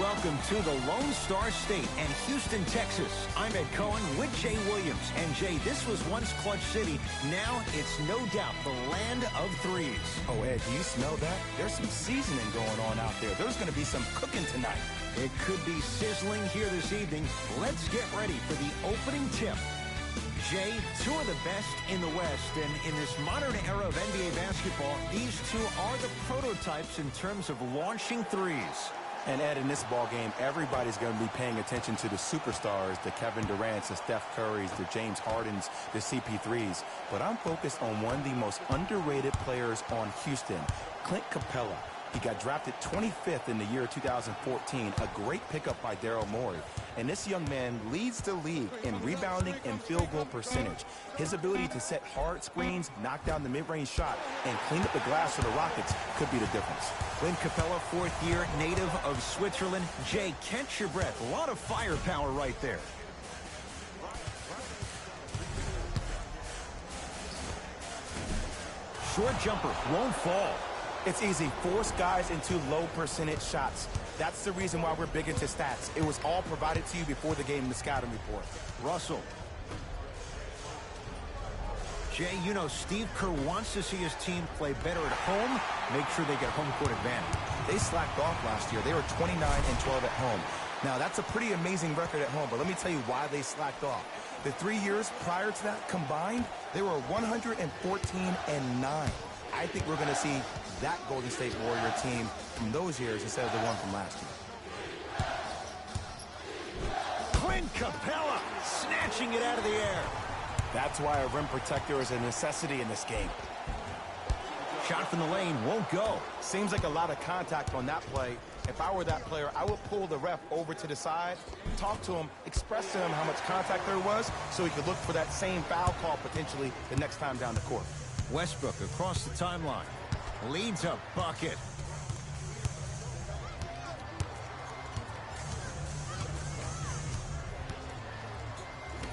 welcome to the Lone Star State and Houston, Texas. I'm Ed Cohen with Jay Williams. And Jay, this was once Clutch City. Now it's no doubt the land of threes. Oh, Ed, do you smell that? There's some seasoning going on out there. There's going to be some cooking tonight. It could be sizzling here this evening. Let's get ready for the opening tip. Jay, two of the best in the West, and in this modern era of NBA basketball, these two are the prototypes in terms of launching threes. And Ed, in this ball game, everybody's going to be paying attention to the superstars, the Kevin Durant's, the Steph Curry's, the James Harden's, the CP3's. But I'm focused on one of the most underrated players on Houston, Clint Capella. He got drafted 25th in the year 2014, a great pickup by Daryl Morey. And this young man leads the league in rebounding and field goal percentage. His ability to set hard screens, knock down the mid-range shot, and clean up the glass for the Rockets could be the difference. Clint Capella, fourth year, native of Switzerland. Jay, catch your breath. A lot of firepower right there. Short jumper, won't fall. It's easy. Force guys into low percentage shots. That's the reason why we're big into stats. It was all provided to you before the game in the scouting report. Russell. Jay, you know Steve Kerr wants to see his team play better at home. Make sure they get home court advantage. They slacked off last year. They were 29-12 at home. Now, that's a pretty amazing record at home, but let me tell you why they slacked off. The 3 years prior to that combined, they were 114-9. I think we're going to see that Golden State Warrior team from those years instead of the one from last year. Clint Capella snatching it out of the air. That's why a rim protector is a necessity in this game. Shot from the lane won't go. Seems like a lot of contact on that play. If I were that player, I would pull the ref over to the side, talk to him, express to him how much contact there was so he could look for that same foul call potentially the next time down the court. Westbrook across the timeline. Leads a bucket.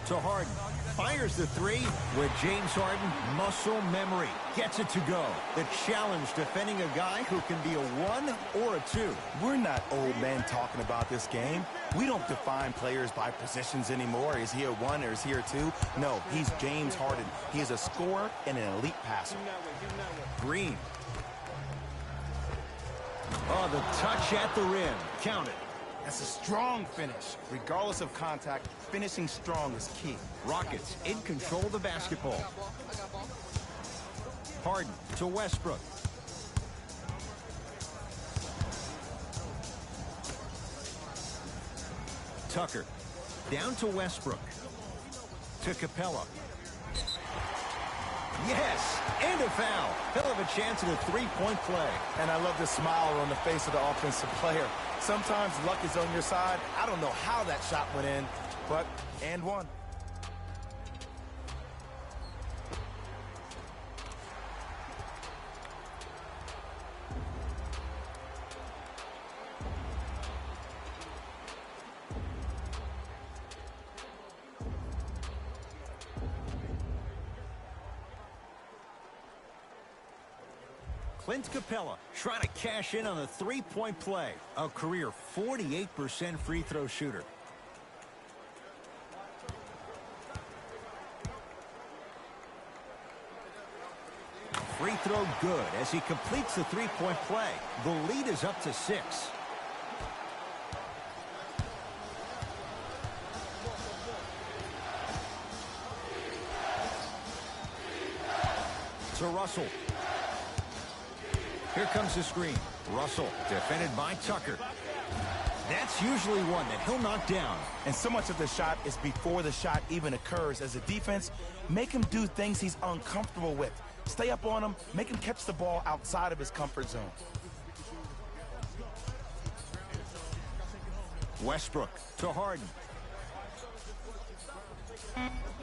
To Harden. Fires the three with James Harden. Muscle memory. Gets it to go. The challenge defending a guy who can be a 1 or a 2. We're not old men talking about this game. We don't define players by positions anymore. Is he a 1 or is he a 2? No, he's James Harden. He is a scorer and an elite passer. Green. Oh, the touch at the rim. Count it. That's a strong finish. Regardless of contact, finishing strong is key. Rockets in control of the basketball. Harden to Westbrook. Tucker down to Westbrook. To Capella. Yes, and a foul. He'll have a chance at a three-point play. And I love the smile on the face of the offensive player. Sometimes luck is on your side. I don't know how that shot went in, but and one. Clint Capella trying to cash in on the three-point play. A career 48% free throw shooter. Free throw good as he completes the three-point play. The lead is up to 6. To Russell. Here comes the screen. Russell defended by Tucker. That's usually one that he'll knock down. And so much of the shot is before the shot even occurs. As a defense, make him do things he's uncomfortable with. Stay up on him, make him catch the ball outside of his comfort zone. Westbrook to Harden.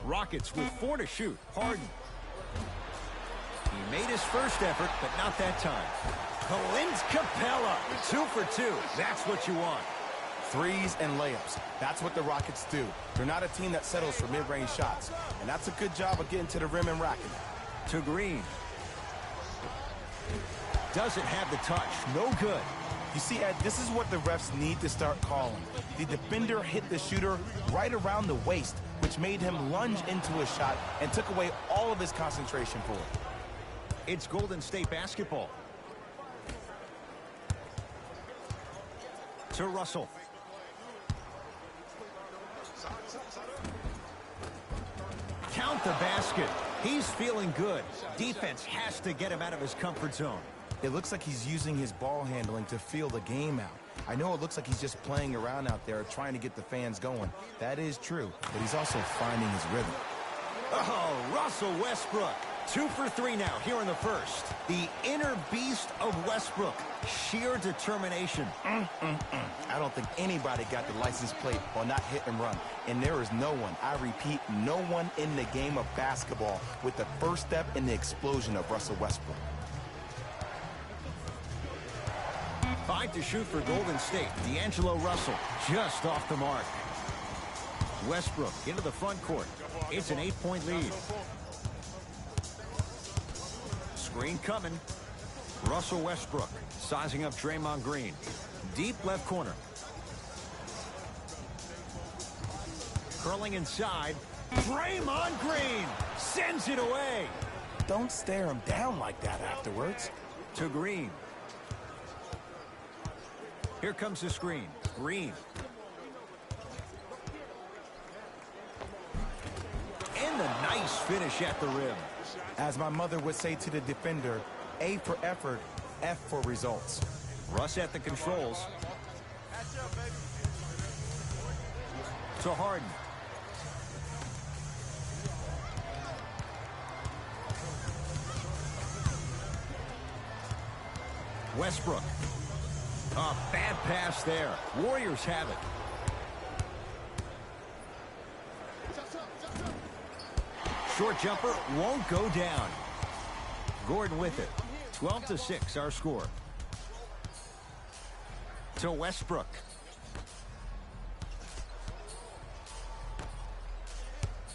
Rockets with 4 to shoot. Harden. He made his first effort, but not that time. Clint Capella, 2 for 2. That's what you want. Threes and layups. That's what the Rockets do. They're not a team that settles for mid-range shots. And that's a good job of getting to the rim and racking it. To Green. Doesn't have the touch. No good. You see, Ed, this is what the refs need to start calling. The defender hit the shooter right around the waist, which made him lunge into a shot and took away all of his concentration for it. It's Golden State basketball. To Russell. Count the basket. He's feeling good. Defense has to get him out of his comfort zone. It looks like he's using his ball handling to feel the game out. I know it looks like he's just playing around out there trying to get the fans going. That is true, but he's also finding his rhythm. Oh, Russell Westbrook. 2 for 3 now here in the first. The inner beast of Westbrook. Sheer determination. I don't think anybody got the license plate on not hit and run. And there is no one, I repeat, no one in the game of basketball with the first step in the explosion of Russell Westbrook. 5 to shoot for Golden State. D'Angelo Russell just off the mark. Westbrook into the front court. It's an 8-point lead. Screen coming. Russell Westbrook sizing up Draymond Green. Deep left corner. Curling inside. Draymond Green sends it away. Don't stare him down like that afterwards. To Green. Here comes the screen. Green. And the nice finish at the rim. As my mother would say to the defender, A for effort, F for results. Russ at the controls. To Harden. Westbrook. A bad pass there. Warriors have it. Short jumper won't go down. Gordon with it. 12 to 6 our score. To Westbrook.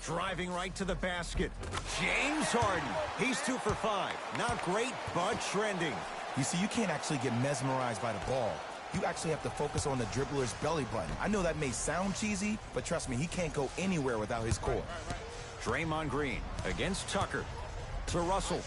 Driving right to the basket. James Harden. He's 2 for 5. Not great, but trending. You see, you can't actually get mesmerized by the ball. You actually have to focus on the dribbler's belly button. I know that may sound cheesy, but trust me, he can't go anywhere without his core. Draymond Green against Tucker. To Russell.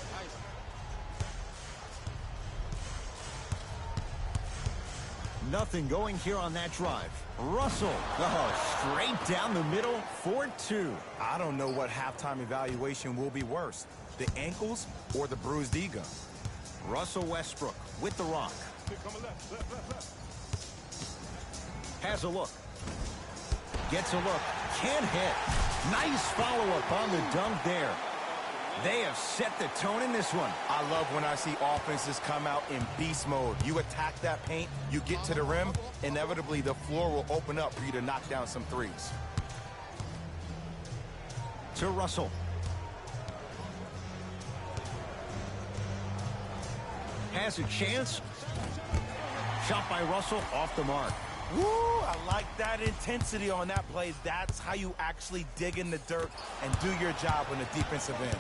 Nothing going here on that drive. Russell. Oh, straight down the middle for 2. I don't know what halftime evaluation will be worse, the ankles or the bruised ego. Russell Westbrook with the rock. Has a look. Gets a look. Can't hit. Nice follow-up on the dunk there. They have set the tone in this one. I love when I see offenses come out in beast mode. You attack that paint, you get to the rim, inevitably the floor will open up for you to knock down some threes. To Russell. Has a chance. Shot by Russell off the mark. Woo! I like that intensity on that play. That's how you actually dig in the dirt and do your job on the defensive end.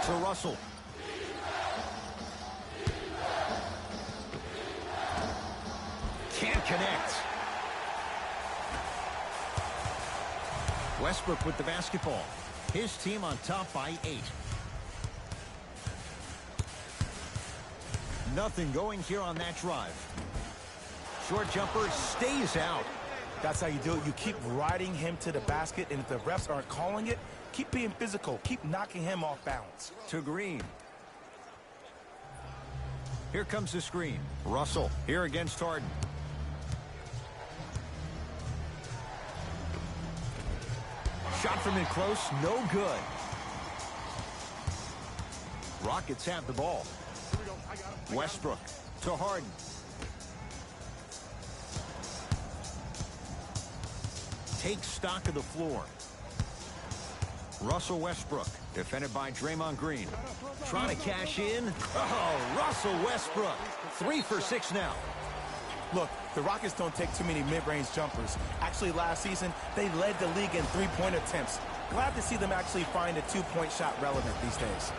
To Russell. Can't connect. Westbrook with the basketball. His team on top by 8. Nothing going here on that drive. Short jumper stays out. That's how you do it. You keep riding him to the basket, and if the refs aren't calling it, keep being physical. Keep knocking him off balance. To Green. Here comes the screen. Russell here against Harden. Shot from in close, no good. Rockets have the ball. Westbrook to Harden. Takes stock of the floor. Russell Westbrook, defended by Draymond Green. Trying to cash in. Oh, Russell Westbrook. 3 for 6 now. Look, the Rockets don't take too many mid-range jumpers. Actually, last season, they led the league in three-point attempts. Glad to see them actually find a two-point shot relevant these days.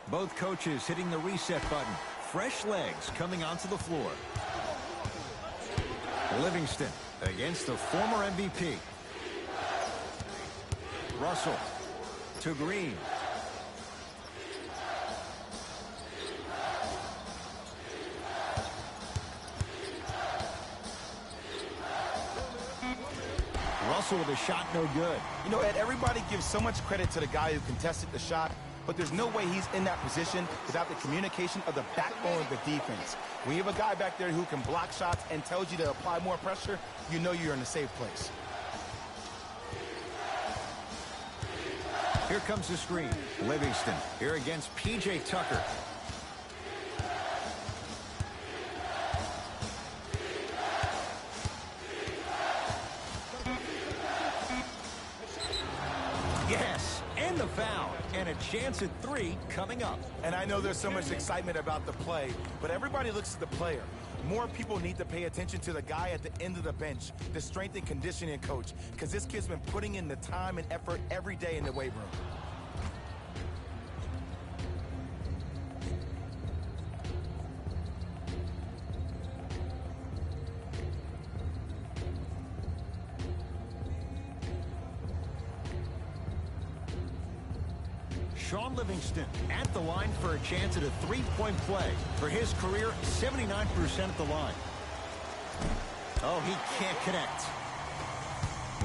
Both coaches hitting the reset button. Fresh legs coming onto the floor. Livingston against the former MVP. Russell to Green. Russell with a shot, no good. You know, Ed, everybody gives so much credit to the guy who contested the shot, but there's no way he's in that position without the communication of the backbone of the defense. When you have a guy back there who can block shots and tells you to apply more pressure, you know you're in a safe place. Here comes the screen. Livingston here against P.J. Tucker. Yes, and the foul. And a chance at three coming up. And I know there's so much excitement about the play, but everybody looks at the player. More people need to pay attention to the guy at the end of the bench, the strength and conditioning coach, because this kid's been putting in the time and effort every day in the weight room. Shaun Livingston at the line for a chance at a three-point play. For his career, 79% at the line. Oh, he can't connect.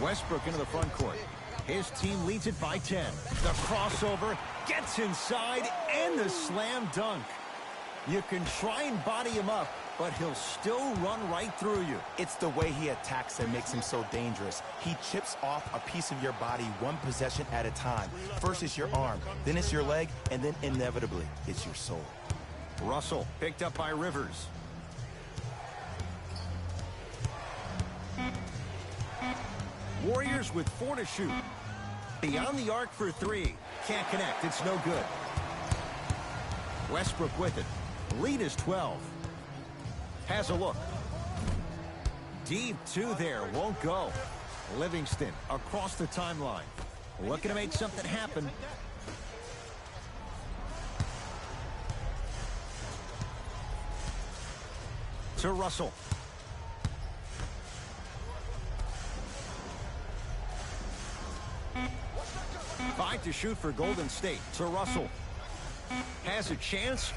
Westbrook into the front court. His team leads it by 10. The crossover gets inside and the slam dunk. You can try and body him up, but he'll still run right through you. It's the way he attacks that makes him so dangerous. He chips off a piece of your body one possession at a time. First it's your arm, then it's your leg, and then inevitably it's your soul. Russell picked up by Rivers. Warriors with 4 to shoot. Beyond the arc for 3. Can't connect. It's no good. Westbrook with it. Lead is 12. Has a look. Deep 2 there. Won't go. Livingston across the timeline. Looking to make something happen. To Russell. Five to shoot for Golden State. To Russell. Has a chance.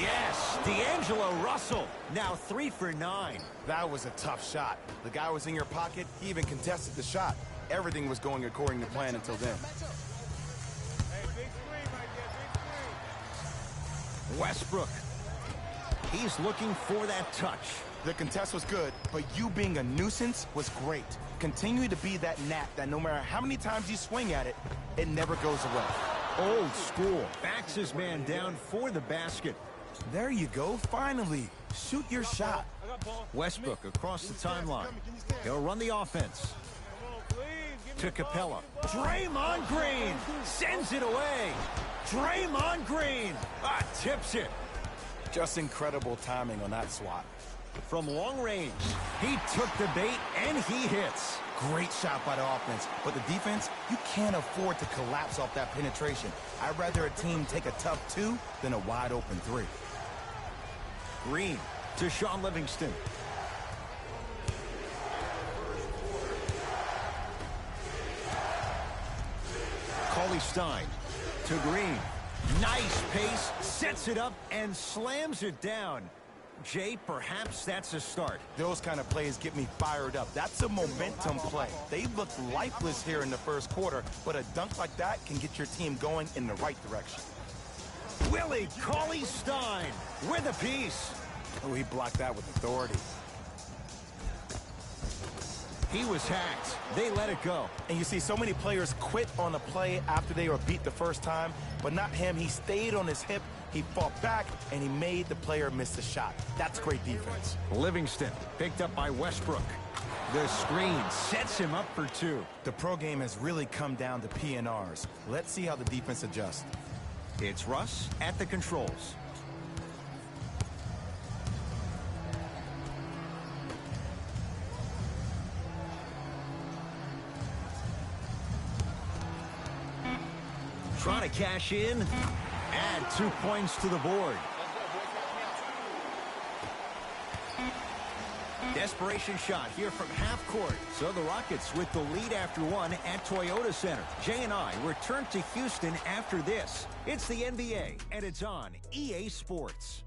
Yes, D'Angelo Russell. Now 3 for 9. That was a tough shot. The guy was in your pocket. He even contested the shot. Everything was going according to plan until then. Westbrook. He's looking for that touch. The contest was good, but you being a nuisance was great. Continue to be that gnat that no matter how many times you swing at it, it never goes away. Old school. Backs his man down for the basket. There you go. Finally. Shoot your shot. Westbrook across the timeline. He'll run the offense. To Capella. Draymond Green sends it away. Draymond Green tips it. Just incredible timing on that swat. From long range, he took the bait and he hits. Great shot by the offense, but the defense, you can't afford to collapse off that penetration. I'd rather a team take a tough 2 than a wide open 3. Green to Shaun Livingston. Cauley Stein to Green. Nice pace, sets it up, and slams it down. Jay, perhaps that's a start. Those kind of plays get me fired up. That's a momentum play. They looked lifeless here in the first quarter, but a dunk like that can get your team going in the right direction. Willie Cauley-Stein with a piece. Oh, he blocked that with authority. He was hacked. They let it go. And you see so many players quit on a play after they were beat the first time, but not him. He stayed on his hip, he fought back, and he made the player miss the shot. That's great defense. Livingston picked up by Westbrook. The screen sets him up for two. The pro game has really come down to PNRs. Let's see how the defense adjusts. It's Russ at the controls. Trying to cash in. Add 2 points to the board. Desperation shot here from half court. So the Rockets with the lead after one at Toyota Center. Jay and I return to Houston after this. It's the NBA, and it's on EA Sports.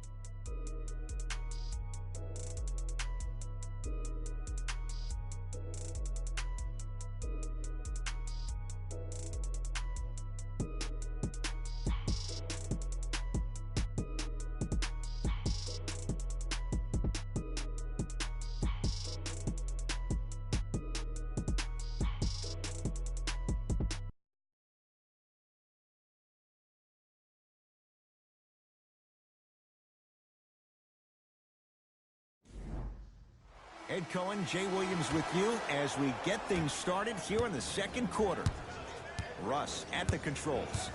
Ed Cohen, Jay Williams with you as we get things started here in the second quarter. Russ at the controls.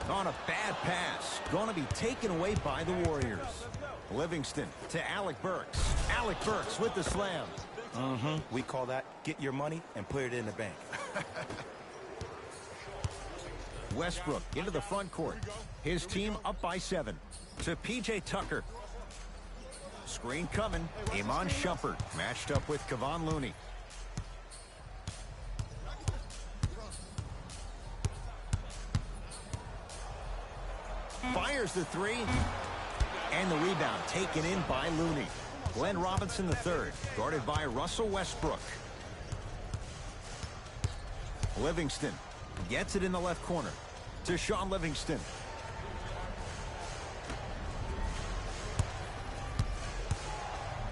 On a bad pass. Going to be taken away by the Warriors. Livingston to Alec Burks. Alec Burks with the slam. We call that get your money and put it in the bank. Westbrook into the front court. His team up by 7. To P.J. Tucker. Screen coming. Iman Shumpert matched up with Kevon Looney. Fires the three. And the rebound taken in by Looney. Glenn Robinson III, guarded by Russell Westbrook. Livingston gets it in the left corner to Shaun Livingston.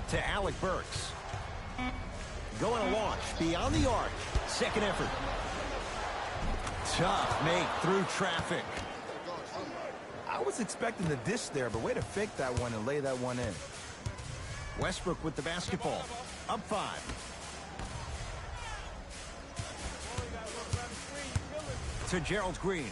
To Alec Burks. Going to launch beyond the arc. Second effort. Tough make through traffic. I was expecting the dish there, but way to fake that one and lay that one in. Westbrook with the basketball. Up 5. To Gerald Green.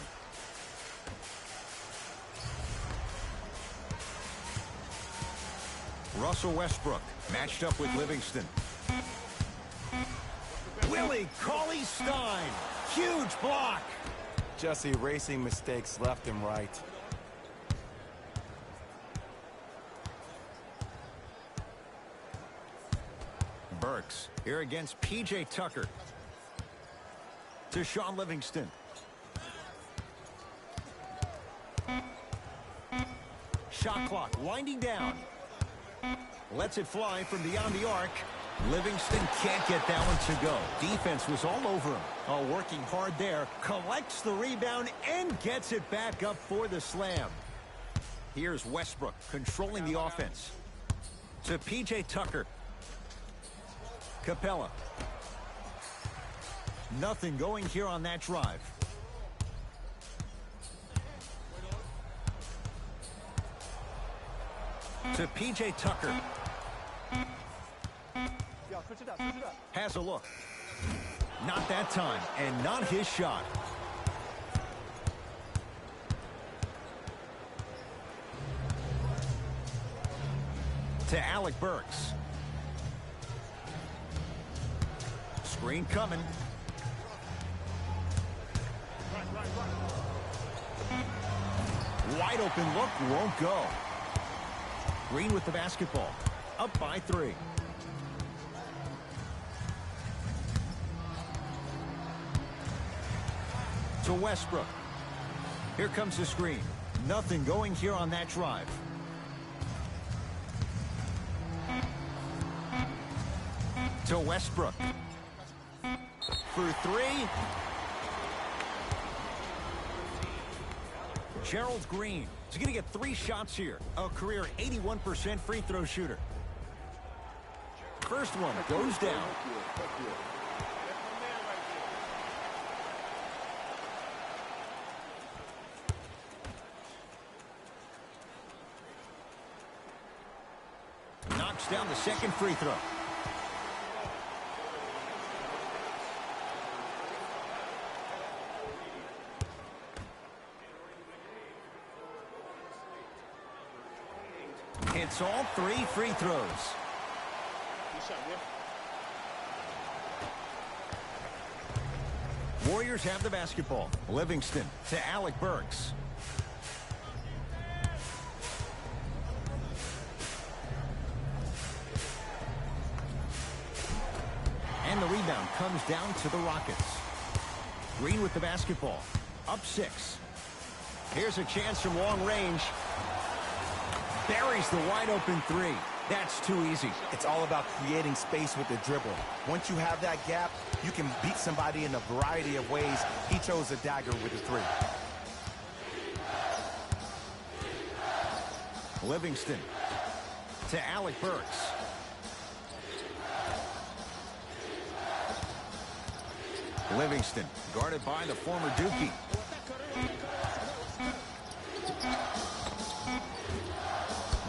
Russell Westbrook matched up with Livingston. Willie Cauley-Stein. Huge block. Just erasing mistakes left and right. Burks here against P.J. Tucker. To Shaun Livingston. Shot clock winding down. Lets it fly from beyond the arc. Livingston can't get that one to go. Defense was all over him. Oh, working hard there. Collects the rebound and gets it back up for the slam. Here's Westbrook controlling the offense. To P.J. Tucker. Capella. Nothing going here on that drive. To P.J. Tucker. Has a look. Not that time, and not his shot. To Alec Burks. Screen coming. Wide open look, won't go. Green with the basketball. Up by 3. to Westbrook. Here comes the screen. Nothing going here on that drive. To Westbrook. For three. Gerald Green is going to get 3 shots here. A career 81% free throw shooter. First one goes down. Knocks down the second free throw. Hits all 3 free throws. Warriors have the basketball. Livingston to Alec Burks. And the rebound comes down to the Rockets. Green with the basketball. Up 6. Here's a chance from long range. Buries the wide open 3. That's too easy. It's all about creating space with the dribble. Once you have that gap, you can beat somebody in a variety of ways. He chose a dagger with the 3. Livingston to Alec Burks. Livingston guarded by the former Dookie.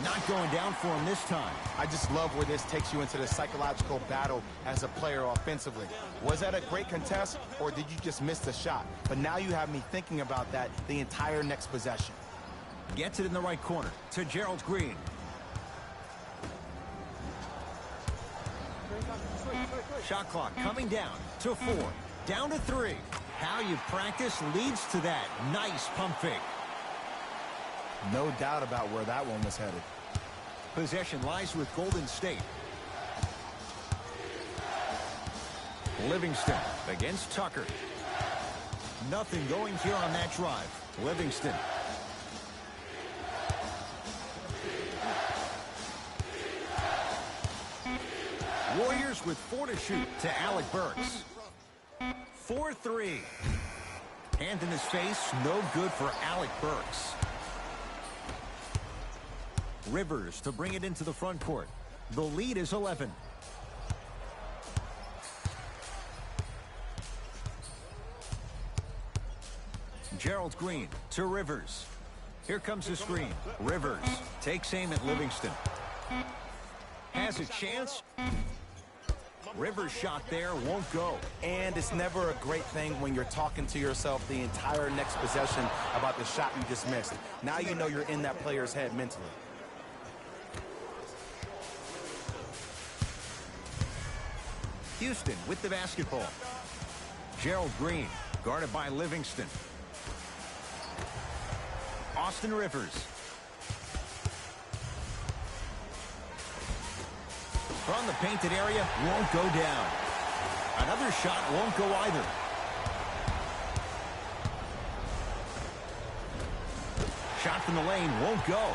Not going down for him this time. I just love where this takes you into the psychological battle as a player offensively. Was that a great contest, or did you just miss the shot? But now you have me thinking about that the entire next possession. Gets it in the right corner to Gerald Green. Shot clock coming down to 4. Down to 3. How you practice leads to that. Nice pump fake. No doubt about where that one was headed. Possession lies with Golden State. Livingston against Tucker. Nothing going here on that drive. Livingston. Warriors with 4 to shoot to Alec Burks. 4-3. Hand in his face, no good for Alec Burks. Rivers to bring it into the front court. The lead is 11. Gerald Green to Rivers. Here comes the screen. Rivers takes aim at Livingston. Has a chance. Rivers shot there, won't go. And it's never a great thing when you're talking to yourself the entire next possession about the shot you just missed. Now you know you're in that player's head mentally. Houston with the basketball. Gerald Green guarded by Livingston. Austin Rivers. From the painted area, won't go down. Another shot won't go either. Shot from the lane won't go.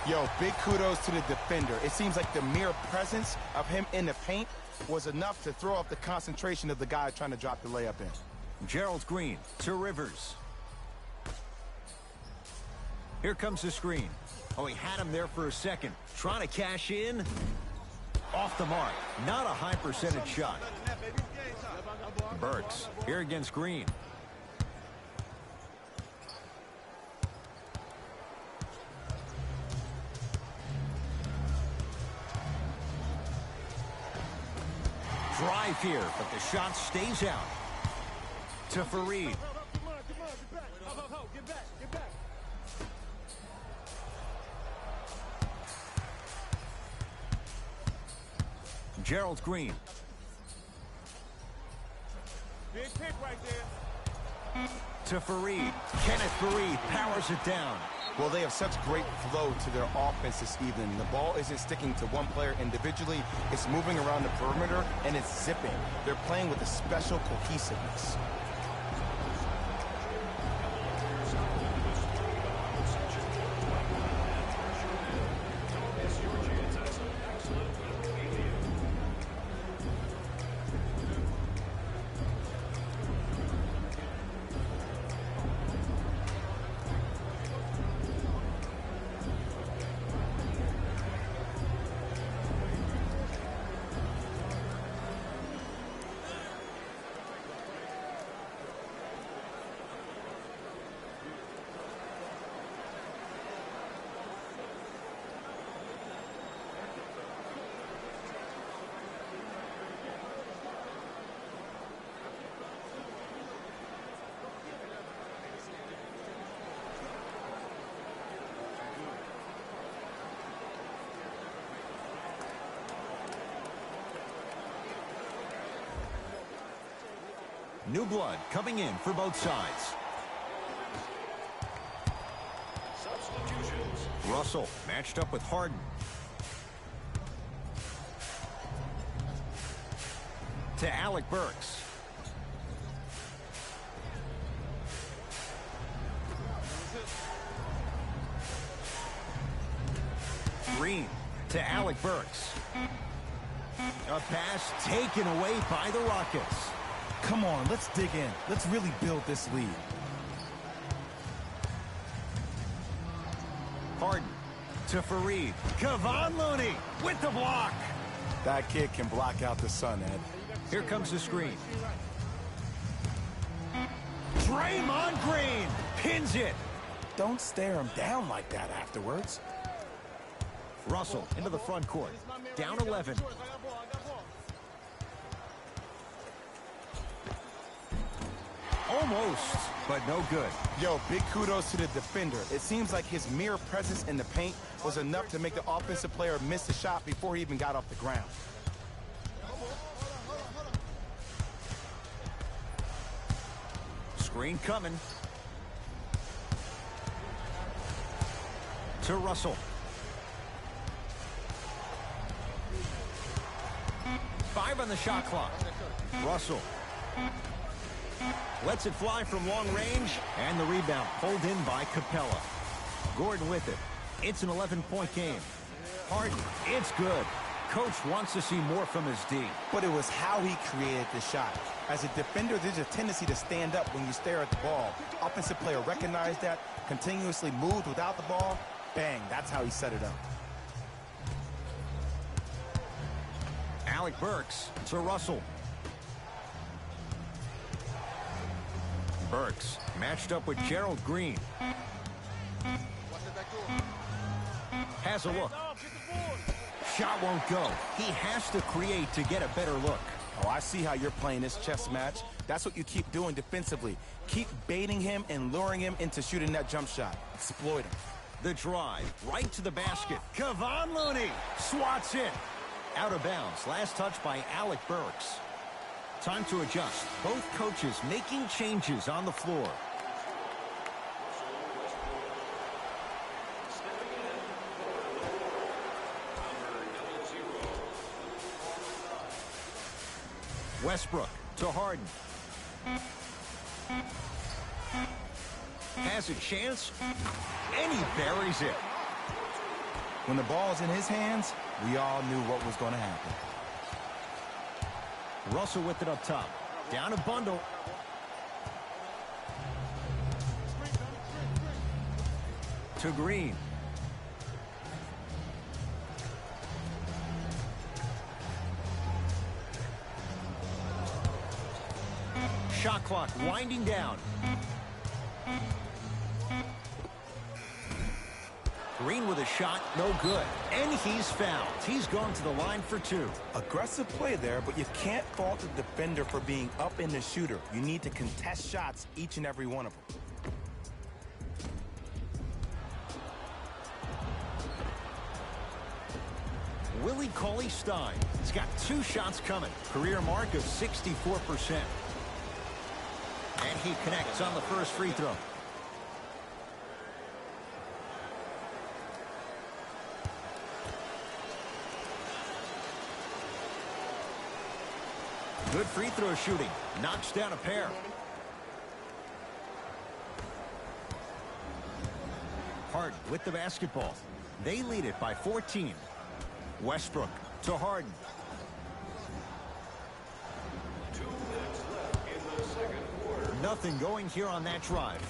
Yo, big kudos to the defender. It seems like the mere presence of him in the paint was enough to throw off the concentration of the guy trying to drop the layup in. Gerald Green to Rivers. Here comes the screen. Oh, he had him there for a second. Trying to cash in. Off the mark. Not a high percentage shot. Burks here against Green. Drive here, but the shot stays out. To Fareed. Gerald Green. Big pick right there. To Fareed. Kenneth Fareed powers it down. Well, they have such great flow to their offense this evening. The ball isn't sticking to one player individually. It's moving around the perimeter, and it's zipping. They're playing with a special cohesiveness. New blood coming in for both sides. Substitutions. Russell matched up with Harden. To Alec Burks. Green to Alec Burks. A pass taken away by the Rockets. Come on, let's dig in. Let's really build this lead. Harden to Fareed. Kevon Looney with the block. That kid can block out the sun, Ed. Here comes the screen. Draymond Green pins it. Don't stare him down like that afterwards. Russell into the front court. Down 11. Almost, but no good. Yo, big kudos to the defender. It seems like his mere presence in the paint was enough to make the offensive player miss the shot before he even got off the ground. Screen coming. To Russell. 5 on the shot clock. Russell lets it fly from long range, and the rebound pulled in by Capella. Gordon with it. It's an 11-point game. Harden, it's good. Coach wants to see more from his D. But it was how he created the shot. As a defender, there's a tendency to stand up when you stare at the ball. Offensive player recognized that, continuously moved without the ball. Bang, that's how he set it up. Alec Burks to Russell. Burks matched up with Gerald Green. Has a look. Shot won't go. He has to create to get a better look. Oh, I see how you're playing this chess match. That's what you keep doing defensively. Keep baiting him and luring him into shooting that jump shot. Exploit him. The drive right to the basket. Kevon Looney swats it. Out of bounds. Last touch by Alec Burks. Time to adjust. Both coaches making changes on the floor. Westbrook to Harden. Has a chance, and he buries it. When the ball's in his hands, we all knew what was going to happen. Russell with it up top. Down a bundle. To Green. Shot clock winding down. Green with a shot, no good. And he's fouled. He's gone to the line for 2. Aggressive play there, but you can't fault the defender for being up in the shooter. You need to contest shots, each and every one of them. Willie Cauley-Stein. He's got 2 shots coming. Career mark of 64%. And he connects on the first free throw. Good free throw shooting. Knocks down a pair. Harden with the basketball. They lead it by 14. Westbrook to Harden. 2 minutes left in the second quarter. Nothing going here on that drive.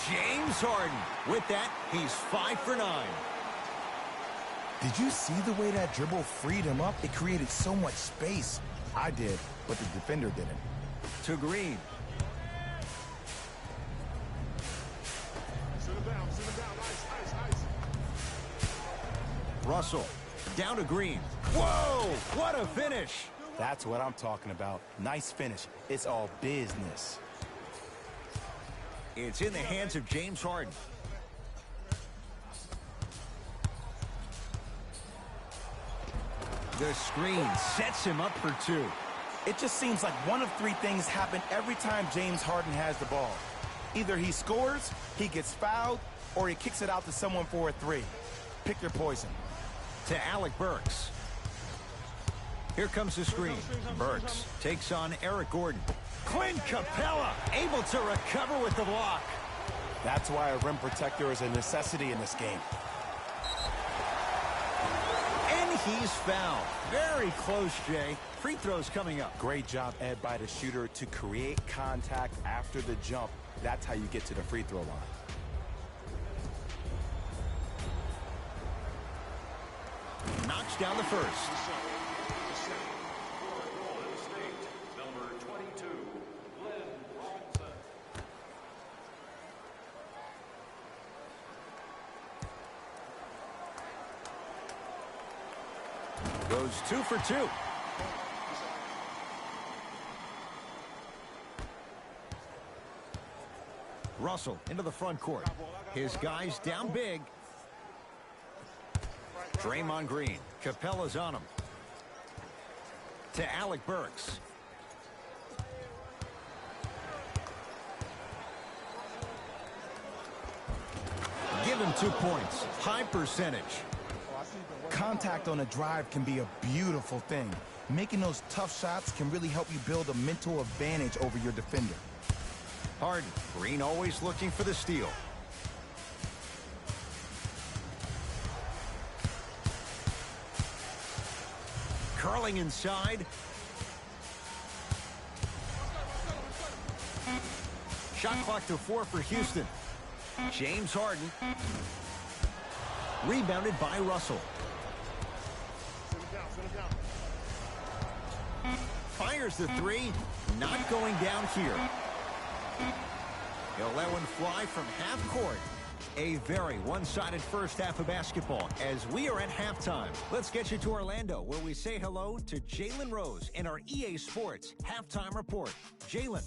James Harden. With that, he's 5 for 9. Did you see the way that dribble freed him up? It created so much space. I did, but the defender didn't. To Green. Sit him down, ice, ice. Russell down to Green. Whoa, what a finish. That's what I'm talking about. Nice finish. It's all business. It's in the hands of James Harden. The screen sets him up for 2. It just seems like one of three things happen every time James Harden has the ball. Either he scores, he gets fouled, or he kicks it out to someone for a three. Pick your poison. To Alec Burks. Here comes the screen. Burks takes on Eric Gordon. Clint Capella able to recover with the block. That's why a rim protector is a necessity in this game. And he's fouled. Very close, Jay. Free throws coming up. Great job, Ed, by the shooter to create contact after the jump. That's how you get to the free throw line. Knocks down the first. Number 22, Glenn Robinson. Goes 2 for 2. Russell into the front court. His guys down big. Draymond Green. Capella's on him. To Alec Burks. Give him 2 points. High percentage. Contact on a drive can be a beautiful thing. Making those tough shots can really help you build a mental advantage over your defender. Harden. Green always looking for the steal. Curling inside. Shot clock to 4 for Houston. James Harden. Rebounded by Russell. Fires the three. Not going down here. He'll let one fly from half court. A very one-sided first half of basketball as we are at halftime. Let's get you to Orlando, where we say hello to Jalen Rose in our EA Sports Halftime Report. Jalen.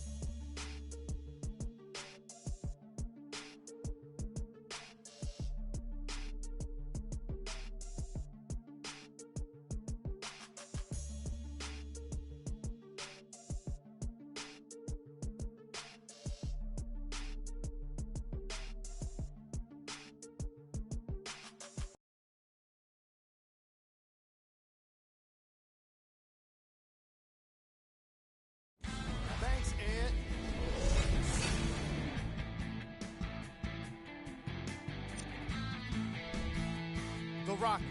Thanks, Ed. The Rockets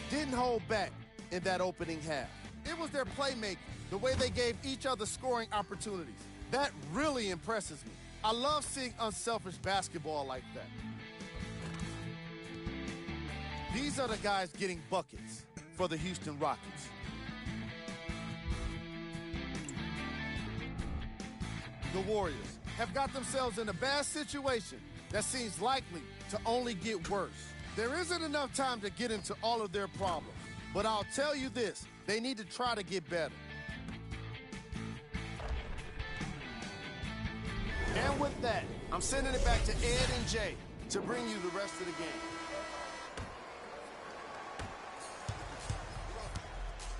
didn't hold back in that opening half. It was their playmaking, the way they gave each other scoring opportunities. That really impresses me. I love seeing unselfish basketball like that. These are the guys getting buckets for the Houston Rockets. The Warriors have got themselves in a bad situation that seems likely to only get worse. There isn't enough time to get into all of their problems, but I'll tell you this, they need to try to get better. And with that, I'm sending it back to Ed and Jay to bring you the rest of the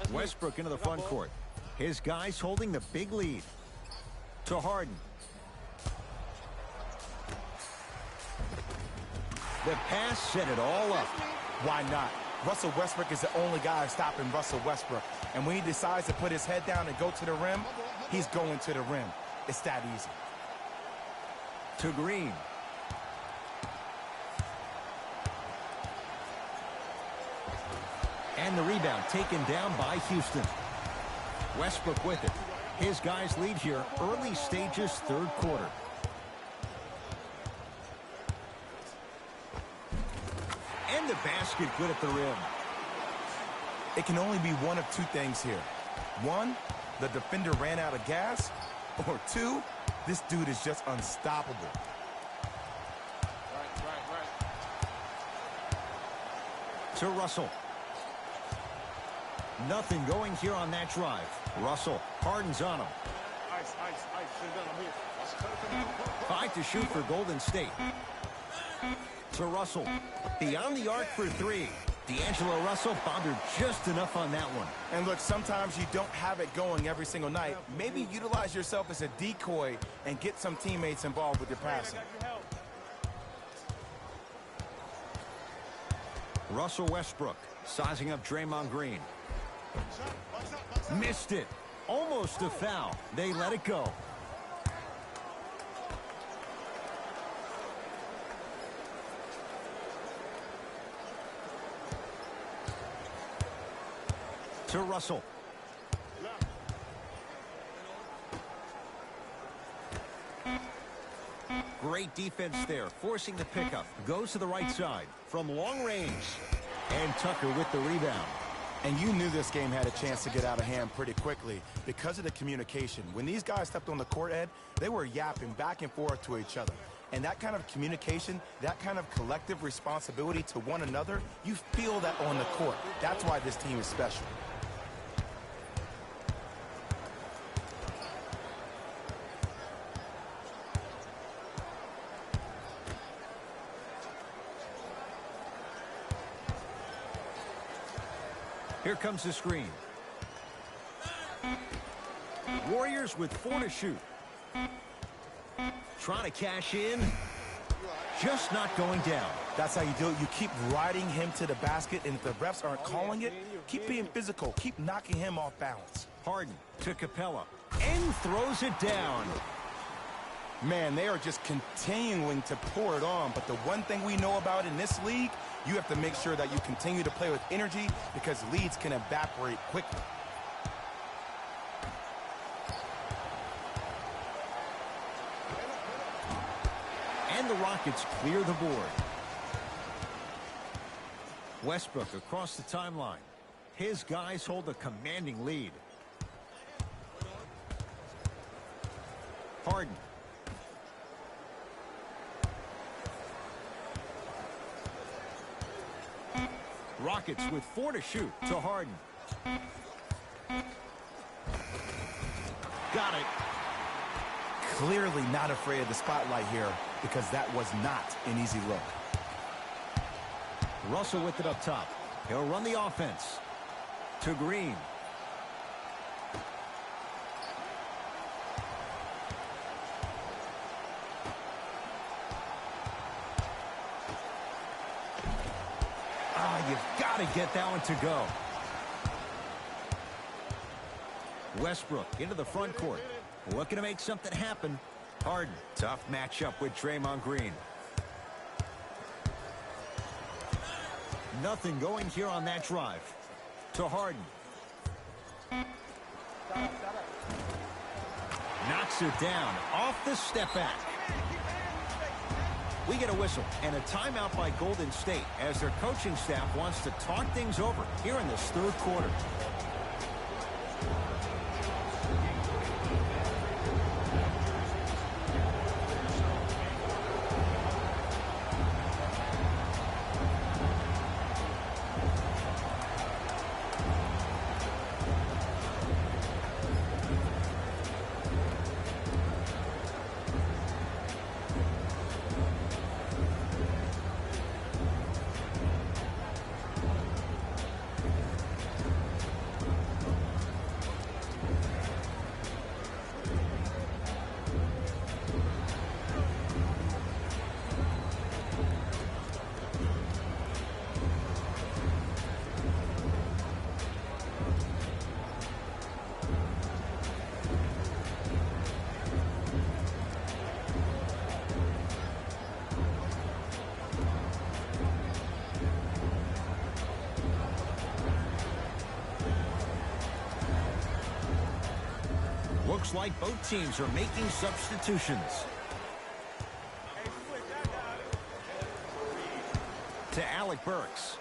game. Westbrook into the front court. His guys holding the big lead. To Harden. The pass set it all up. Why not? Russell Westbrook is the only guy stopping Russell Westbrook. And when he decides to put his head down and go to the rim, he's going to the rim. It's that easy. To Green. And the rebound taken down by Houston. Westbrook with it. His guys lead here early stages, third quarter. And the basket good at the rim. It can only be one of two things here. One, the defender ran out of gas. Or two, this dude is just unstoppable. Right. To Russell. Nothing going here on that drive. Russell, Harden's on him. Ice. 5 to shoot for Golden State. To Russell. Beyond the arc for 3. D'Angelo Russell bothered just enough on that one. And look, sometimes you don't have it going every single night. Maybe utilize yourself as a decoy and get some teammates involved with your passing. Russell Westbrook sizing up Draymond Green. Missed it. Almost a foul. They let it go. To Russell. Great defense there, forcing the pickup. Goes to the right side from long range. And Tucker with the rebound. And you knew this game had a chance to get out of hand pretty quickly because of the communication. When these guys stepped on the court, Ed, they were yapping back and forth to each other. And that kind of communication, that kind of collective responsibility to one another, you feel that on the court. That's why this team is special. Here comes the screen. Warriors with 4 to shoot. Trying to cash in. Just not going down. That's how you do it. You keep riding him to the basket, and if the refs aren't calling it, keep being physical. Keep knocking him off balance. Harden to Capella. And throws it down. Man, they are just continuing to pour it on. But the one thing we know about in this league, you have to make sure that you continue to play with energy because leads can evaporate quickly. And the Rockets clear the board. Westbrook across the timeline. His guys hold a commanding lead. Harden. Rockets with 4 to shoot to Harden. Got it. Clearly not afraid of the spotlight here because that was not an easy look. Russell with it up top. He'll run the offense. To Green. You've got to get that one to go. Westbrook into the front court. Looking to make something happen. Harden. Tough matchup with Draymond Green. Nothing going here on that drive. To Harden. Knocks it down off the step back. We get a whistle and a timeout by Golden State as their coaching staff wants to talk things over here in this third quarter. Looks like both teams are making substitutions. To Alec Burks.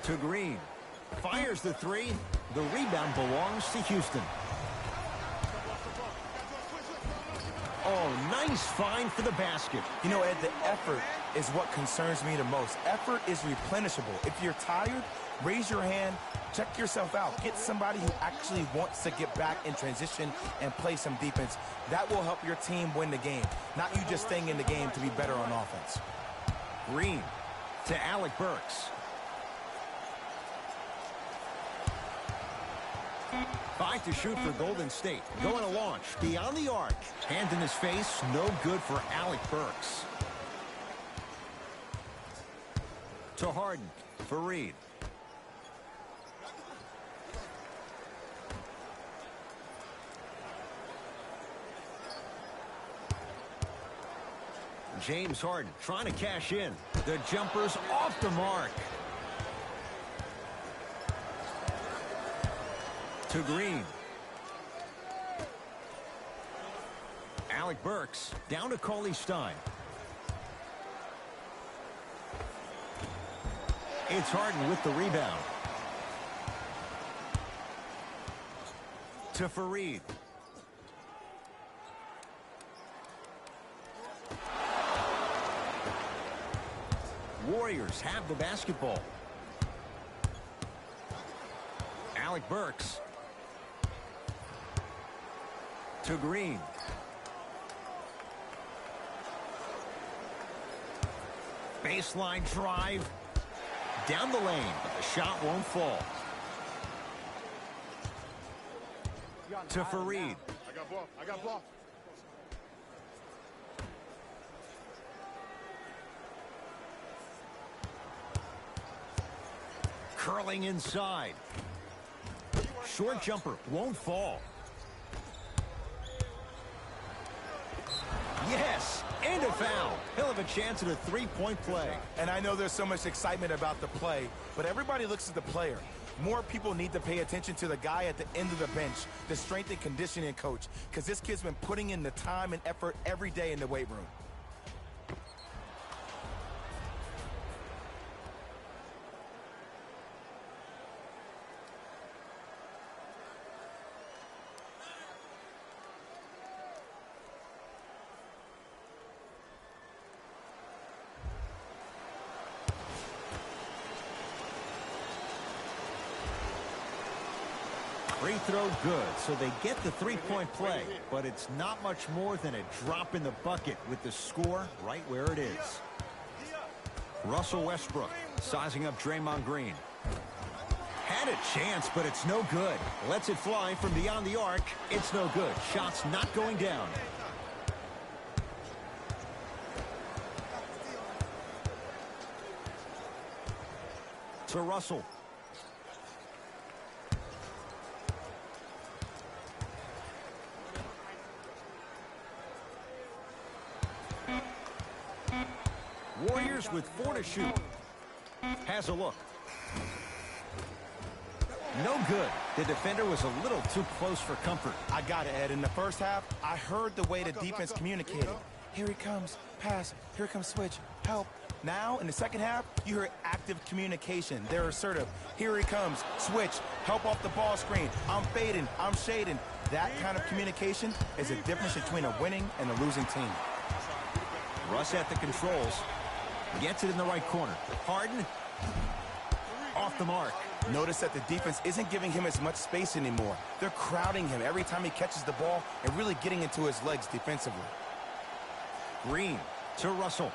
To Green. Fires the three. The rebound belongs to Houston. Oh, nice find for the basket. You know, Ed, the effort is what concerns me the most. Effort is replenishable. If you're tired, Raise your hand, check yourself out. Get somebody who actually wants to get back in transition and play some defense. That will help your team win the game, not you just staying in the game to be better on offense. Green to Alec Burks. 5 to shoot for Golden State. Going to launch beyond the arc. Hand in his face, no good for Alec Burks. To Harden for Reed. James Harden trying to cash in. The jumper's off the mark. To Green. Alec Burks down to Cauley Stein. It's Harden with the rebound. To Fareed. Warriors have the basketball. Alec Burks. To Green. Baseline drive. Down the lane, but the shot won't fall. To Fareed. I got ball. Curling inside. Short jumper won't fall. Yes, and a foul. He'll have a chance at a three-point play. And I know there's so much excitement about the play, but everybody looks at the player. More people need to pay attention to the guy at the end of the bench, the strength and conditioning coach, because this kid's been putting in the time and effort every day in the weight room. Free throw good, so they get the three-point play, but it's not much more than a drop in the bucket with the score right where it is. Russell Westbrook sizing up Draymond Green. Had a chance, but it's no good. Lets it fly from beyond the arc. It's no good. Shot's not going down. To Russell. Warriors with 4 to shoot. Has a look. No good. The defender was a little too close for comfort. I got it, Ed. In the first half, I heard the way the defense communicated. Here he comes, pass, here comes switch, help. Now, in the second half, you hear active communication. They're assertive. Here he comes, switch, help off the ball screen. I'm fading, I'm shading. That kind of communication is a difference between a winning and a losing team. Russ at the controls. Gets it in the right corner. Harden. Off the mark. Notice that the defense isn't giving him as much space anymore. They're crowding him every time he catches the ball and really getting into his legs defensively. Green to Russell.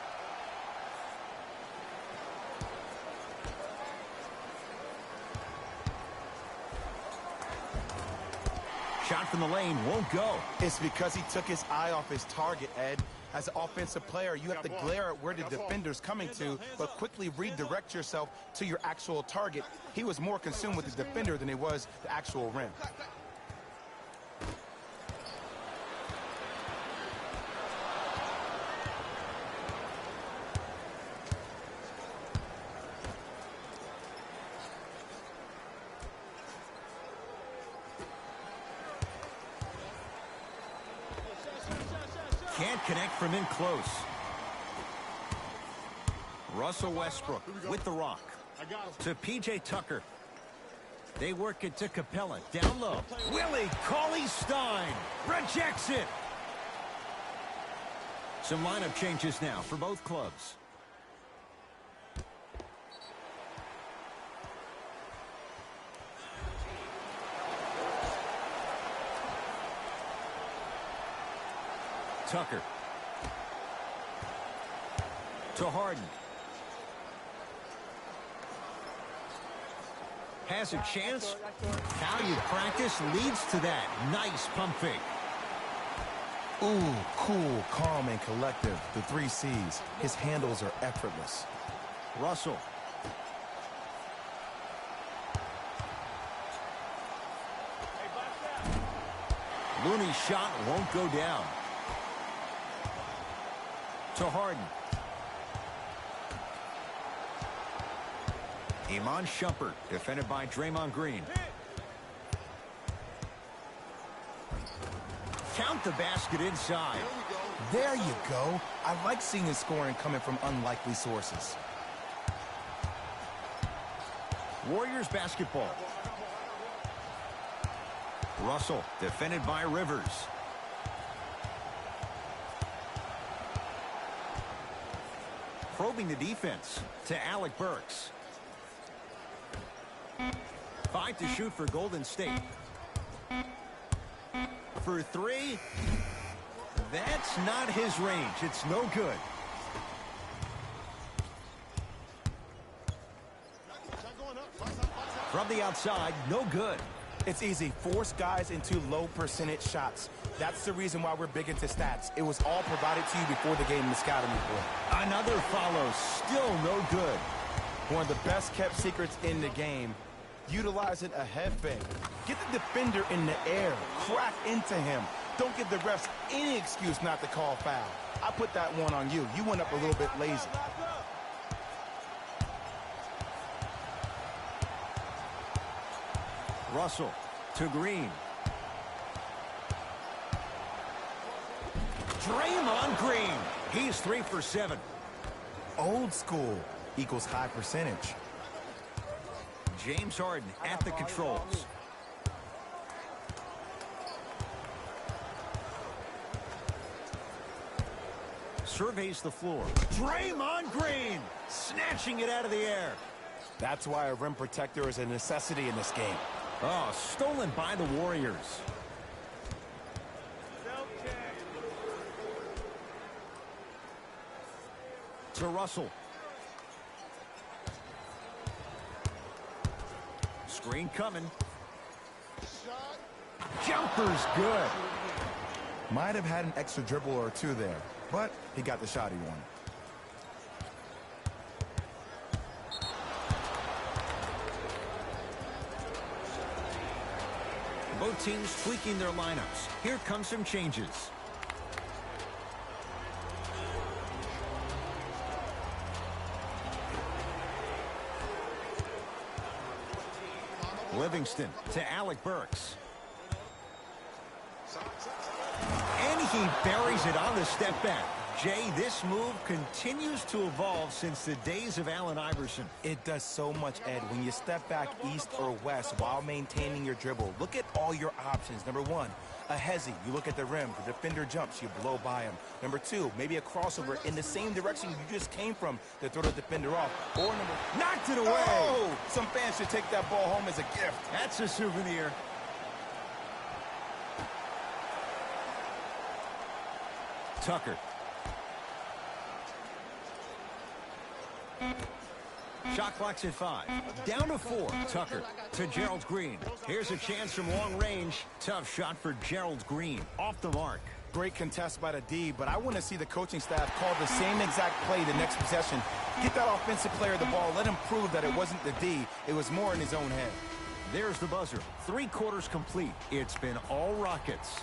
Shot from the lane won't go. It's because he took his eye off his target, Ed. As an offensive player, you have to glare at where the defender's coming to, but quickly redirect yourself to your actual target. He was more consumed with the defender than he was the actual rim. Can't connect from in close. Russell Westbrook with the rock. To P.J. Tucker. They work it to Capella. Down low. Willie Cauley-Stein rejects it. Some lineup changes now for both clubs. Tucker. To Harden. Has a chance. How you practice leads to that. Nice pump fake. Ooh, cool, calm, and collective. The 3 C's. His handles are effortless. Russell. Looney's shot won't go down. To Harden. Iman Shumpert, defended by Draymond Green. Count the basket inside. There you go. I like seeing his scoring coming from unlikely sources. Warriors basketball. Russell, defended by Rivers. Probing the defense to Alec Burks. 5 to shoot for Golden State. For 3. That's not his range. It's no good. From the outside, no good. It's easy. Force guys into low percentage shots. That's the reason why we're big into stats. It was all provided to you before the game in the scouting report. Another follow. Still no good. One of the best kept secrets in the game. Utilizing a head fake. Get the defender in the air. Crack into him. Don't give the refs any excuse not to call foul. I put that one on you. You went up a little bit lazy. Russell to Green. Draymond Green. He's 3 for 7. Old school equals high percentage. James Harden at the controls. Surveys the floor. Draymond Green snatching it out of the air. That's why a rim protector is a necessity in this game. Oh, stolen by the Warriors. To Russell. Screen coming. Jumper's good. Might have had an extra dribble or 2 there, but he got the shot he wanted. Both teams tweaking their lineups. Here come some changes. Livingston to Alec Burks. And he buries it on the step back. Jay, this move continues to evolve since the days of Allen Iverson. It does so much, Ed. When you step back east or west while maintaining your dribble, look at all your options. Number 1, a hezi. You look at the rim. The defender jumps. You blow by him. Number 2, maybe a crossover in the same direction you just came from to throw the defender off. Or number... Knocked it away. Oh! Some fans should take that ball home as a gift. That's a souvenir. Tucker. Shot clock's at 5. Down to 4. Tucker to Gerald Green. Here's a chance from long range. Tough shot for Gerald Green. Off the mark. Great contest by the D, but I want to see the coaching staff call the same exact play the next possession. Get that offensive player the ball. Let him prove that it wasn't the D. It was more in his own head. There's the buzzer. 3 quarters complete. It's been all Rockets.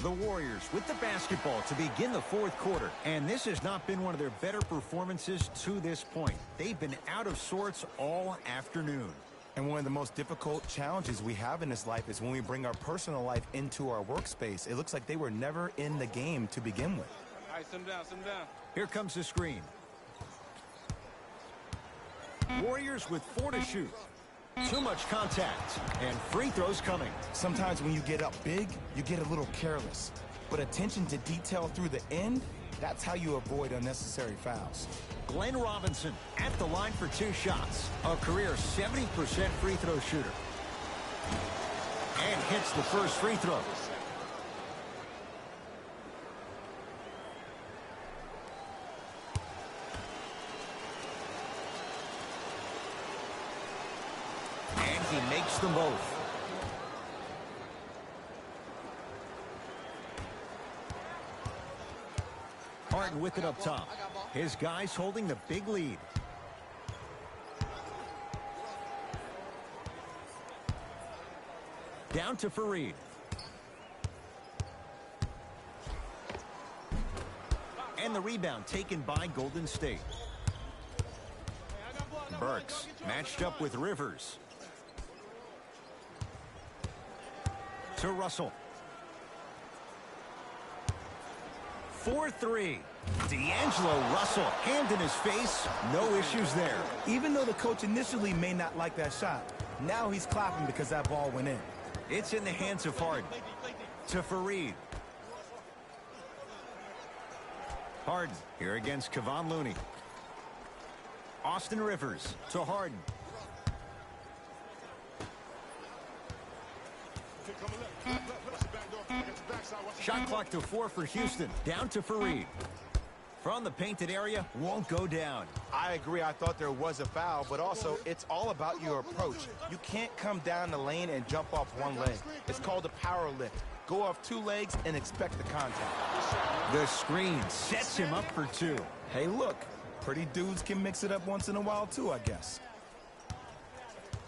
The Warriors with the basketball to begin the 4th quarter. And this has not been one of their better performances to this point. They've been out of sorts all afternoon. And one of the most difficult challenges we have in this life is when we bring our personal life into our workspace. It looks like they were never in the game to begin with. right, sit him down, sit him down. Here comes the screen. Warriors with 4 to shoot. Too much contact, and free throws coming. Sometimes when you get up big, you get a little careless. But attention to detail through the end, that's how you avoid unnecessary fouls. Glenn Robinson at the line for 2 shots. A career 70% free throw shooter. And hits the first free throw. And he makes them both. Harden with it up top. His guys holding the big lead. Down to Fareed. And the rebound taken by Golden State. Burks matched up with Rivers. To Russell. 4-3. D'Angelo Russell, hand in his face, no issues there. Even though the coach initially may not like that shot, now he's clapping because that ball went in. It's in the hands of Harden. To Fareed. Harden here against Kevon Looney. Austin Rivers to Harden. Shot clock to 4 for Houston. Down to Fareed. From the painted area, won't go down. I agree. I thought there was a foul, but also it's all about your approach. You can't come down the lane and jump off one leg. It's called a power lift. Go off 2 legs and expect the contact. The screen sets him up for 2. Hey, look. Pretty dudes can mix it up once in a while, too, I guess.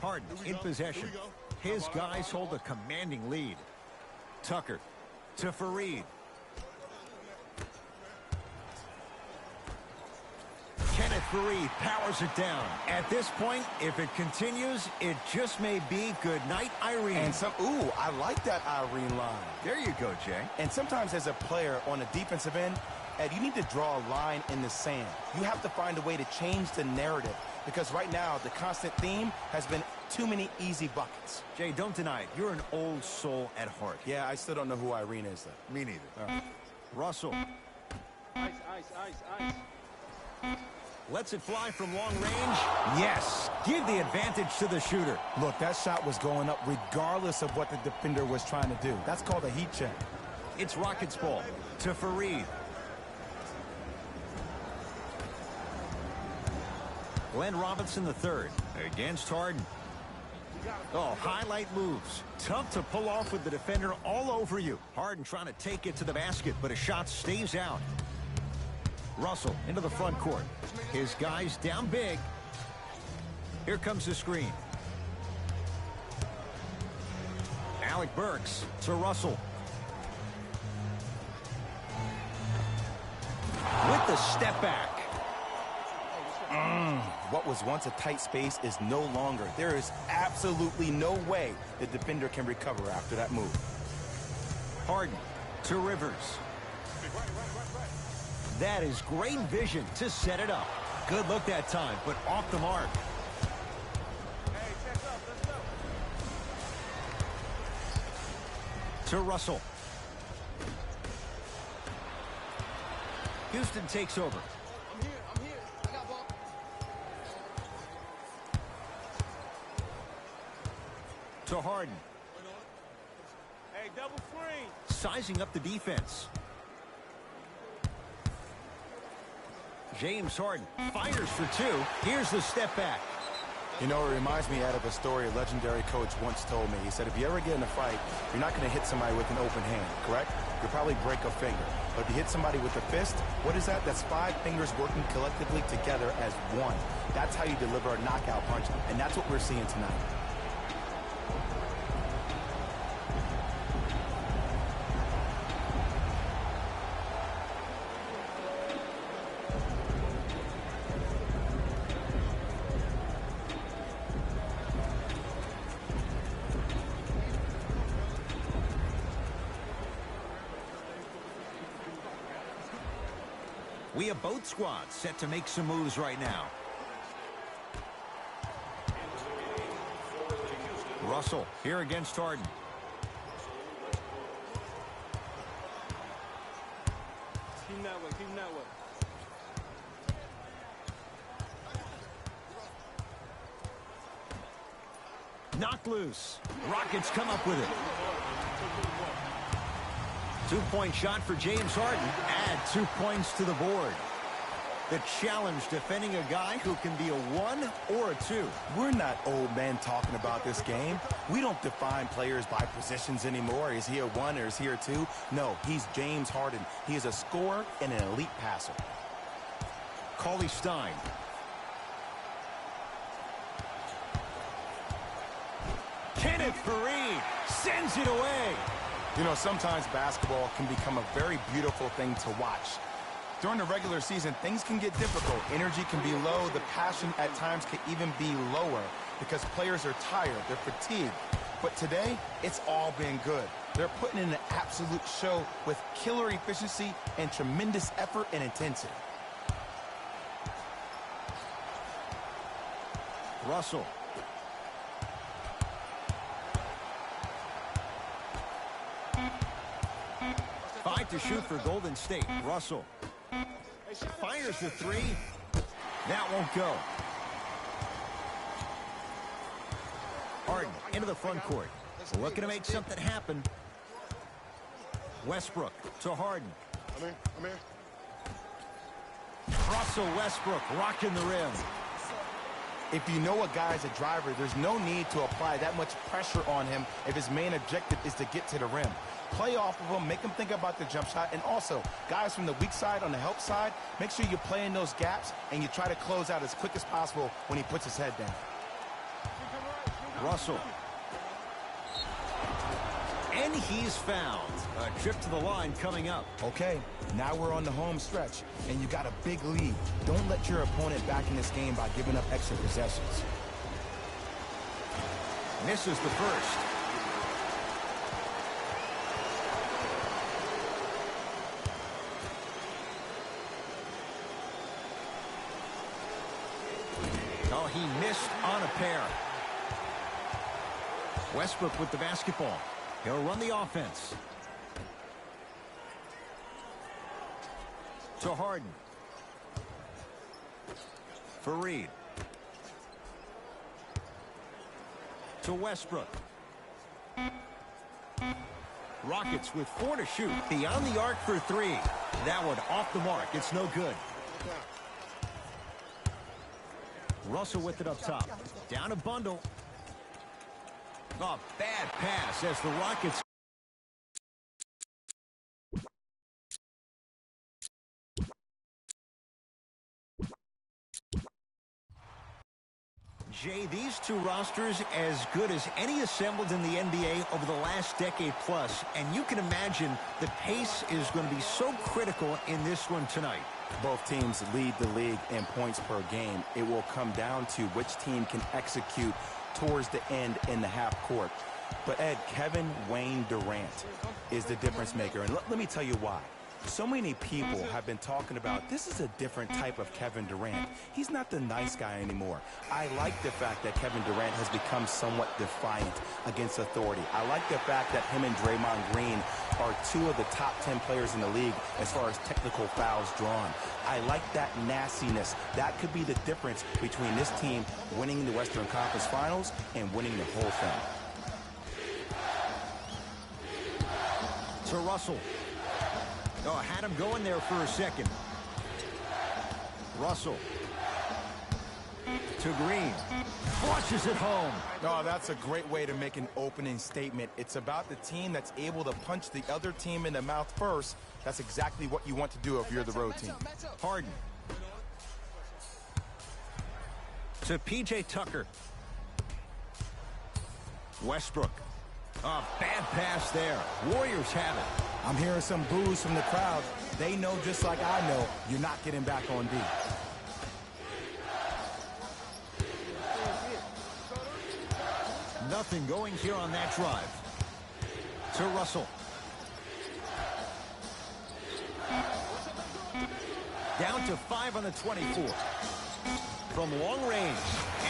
Harden in possession. His guys hold a commanding lead. Tucker to Fareed. Kenneth Fareed powers it down. At this point, if it continues, it just may be good night, Irene. And ooh, I like that Irene line. There you go, Jay. And sometimes as a player on the defensive end, Ed, you need to draw a line in the sand. You have to find a way to change the narrative because right now the constant theme has been too many easy buckets. Jay, don't deny it. You're an old soul at heart. Yeah, I still don't know who Irene is, though. Me neither. Russell. Ice. Lets it fly from long range. Yes. Give the advantage to the shooter. Look, that shot was going up regardless of what the defender was trying to do. That's called a heat check. It's Rockets ball to Fareed. Glenn Robinson III against Harden. Oh, highlight moves. Tough to pull off with the defender all over you. Harden trying to take it to the basket, but a shot stays out. Russell into the front court. His guys down big. Here comes the screen. Alec Burks to Russell. With the step back. What was once a tight space is no longer. There is absolutely no way the defender can recover after that move. Harden to Rivers. That is great vision to set it up. Good look that time, but off the mark. To Russell. Houston takes over. I'm here. I got ball. To Harden. Hey, double screen. Sizing up the defense. James Harden fires for 2. Here's the step back. You know, it reminds me of a story a legendary coach once told me. He said, if you ever get in a fight, you're not going to hit somebody with an open hand, correct? You'll probably break a finger. But if you hit somebody with a fist, what is that? That's 5 fingers working collectively together as one. That's how you deliver a knockout punch, and that's what we're seeing tonight. We have both squads set to make some moves right now. Russell here against Harden. Keep that way. Keep that way. Knocked loose. Rockets come up with it. 2-point shot for James Harden. Add 2 points to the board. The challenge defending a guy who can be a 1 or a 2. We're not old men talking about this game. We don't define players by positions anymore. Is he a 1 or is he a 2? No, he's James Harden. He is a scorer and an elite passer. Cauley Stein. Kenneth Faried sends it away. You know, sometimes basketball can become a very beautiful thing to watch. During the regular season, things can get difficult. Energy can be low. The passion at times can even be lower because players are tired. They're fatigued. But today, it's all been good. They're putting in an absolute show with killer efficiency and tremendous effort and intensity. Russell. Five to shoot for Golden State. Russell fires the three. That won't go. Harden into the front court. Looking to make something happen. Westbrook to Harden. I'm here. Russell Westbrook rocking the rim. If you know a guy's a driver, there's no need to apply that much pressure on him if his main objective is to get to the rim. Play off of him, make him think about the jump shot, and also, guys from the weak side on the help side, make sure you play in those gaps and you try to close out as quick as possible when he puts his head down. Russell. And he's fouled. A trip to the line coming up. Okay, now we're on the home stretch, and you got a big lead. Don't let your opponent back in this game by giving up extra possessions. Misses the first. Oh, he missed on a pair. Westbrook with the basketball. He'll run the offense. To Harden. Faried. To Westbrook. Rockets with 4 to shoot. Beyond the arc for 3. That one off the mark. It's no good. Russell with it up top. Down a bundle. Oh, bad pass as the Rockets. Jay, these two rosters as good as any assembled in the NBA over the last decade plus, and you can imagine the pace is going to be so critical in this one tonight. Both teams lead the league in points per game. It will come down to which team can execute towards the end in the half court. But Ed, Kevin Wayne Durant is the difference maker, and let me tell you why. So many people have been talking about this is a different type of Kevin Durant. He's not the nice guy anymore. I like the fact that Kevin Durant has become somewhat defiant against authority. I like the fact that him and Draymond Green are 2 of the top 10 players in the league as far as technical fouls drawn. I like that nastiness. That could be the difference between this team winning the Western Conference Finals and winning the whole thing. To Russell. Oh, had him going there for a second. Russell. To Green. Flushes it home. Oh, that's a great way to make an opening statement. It's about the team that's able to punch the other team in the mouth first. That's exactly what you want to do if you're the road team. Harden. To P.J. Tucker. Westbrook. Oh, bad pass there. Warriors have it. I'm hearing some boos from the crowd. They know just like I know you're not getting back on D. Nothing going here on that drive. To Russell. Down to 5 on the 24. From long range,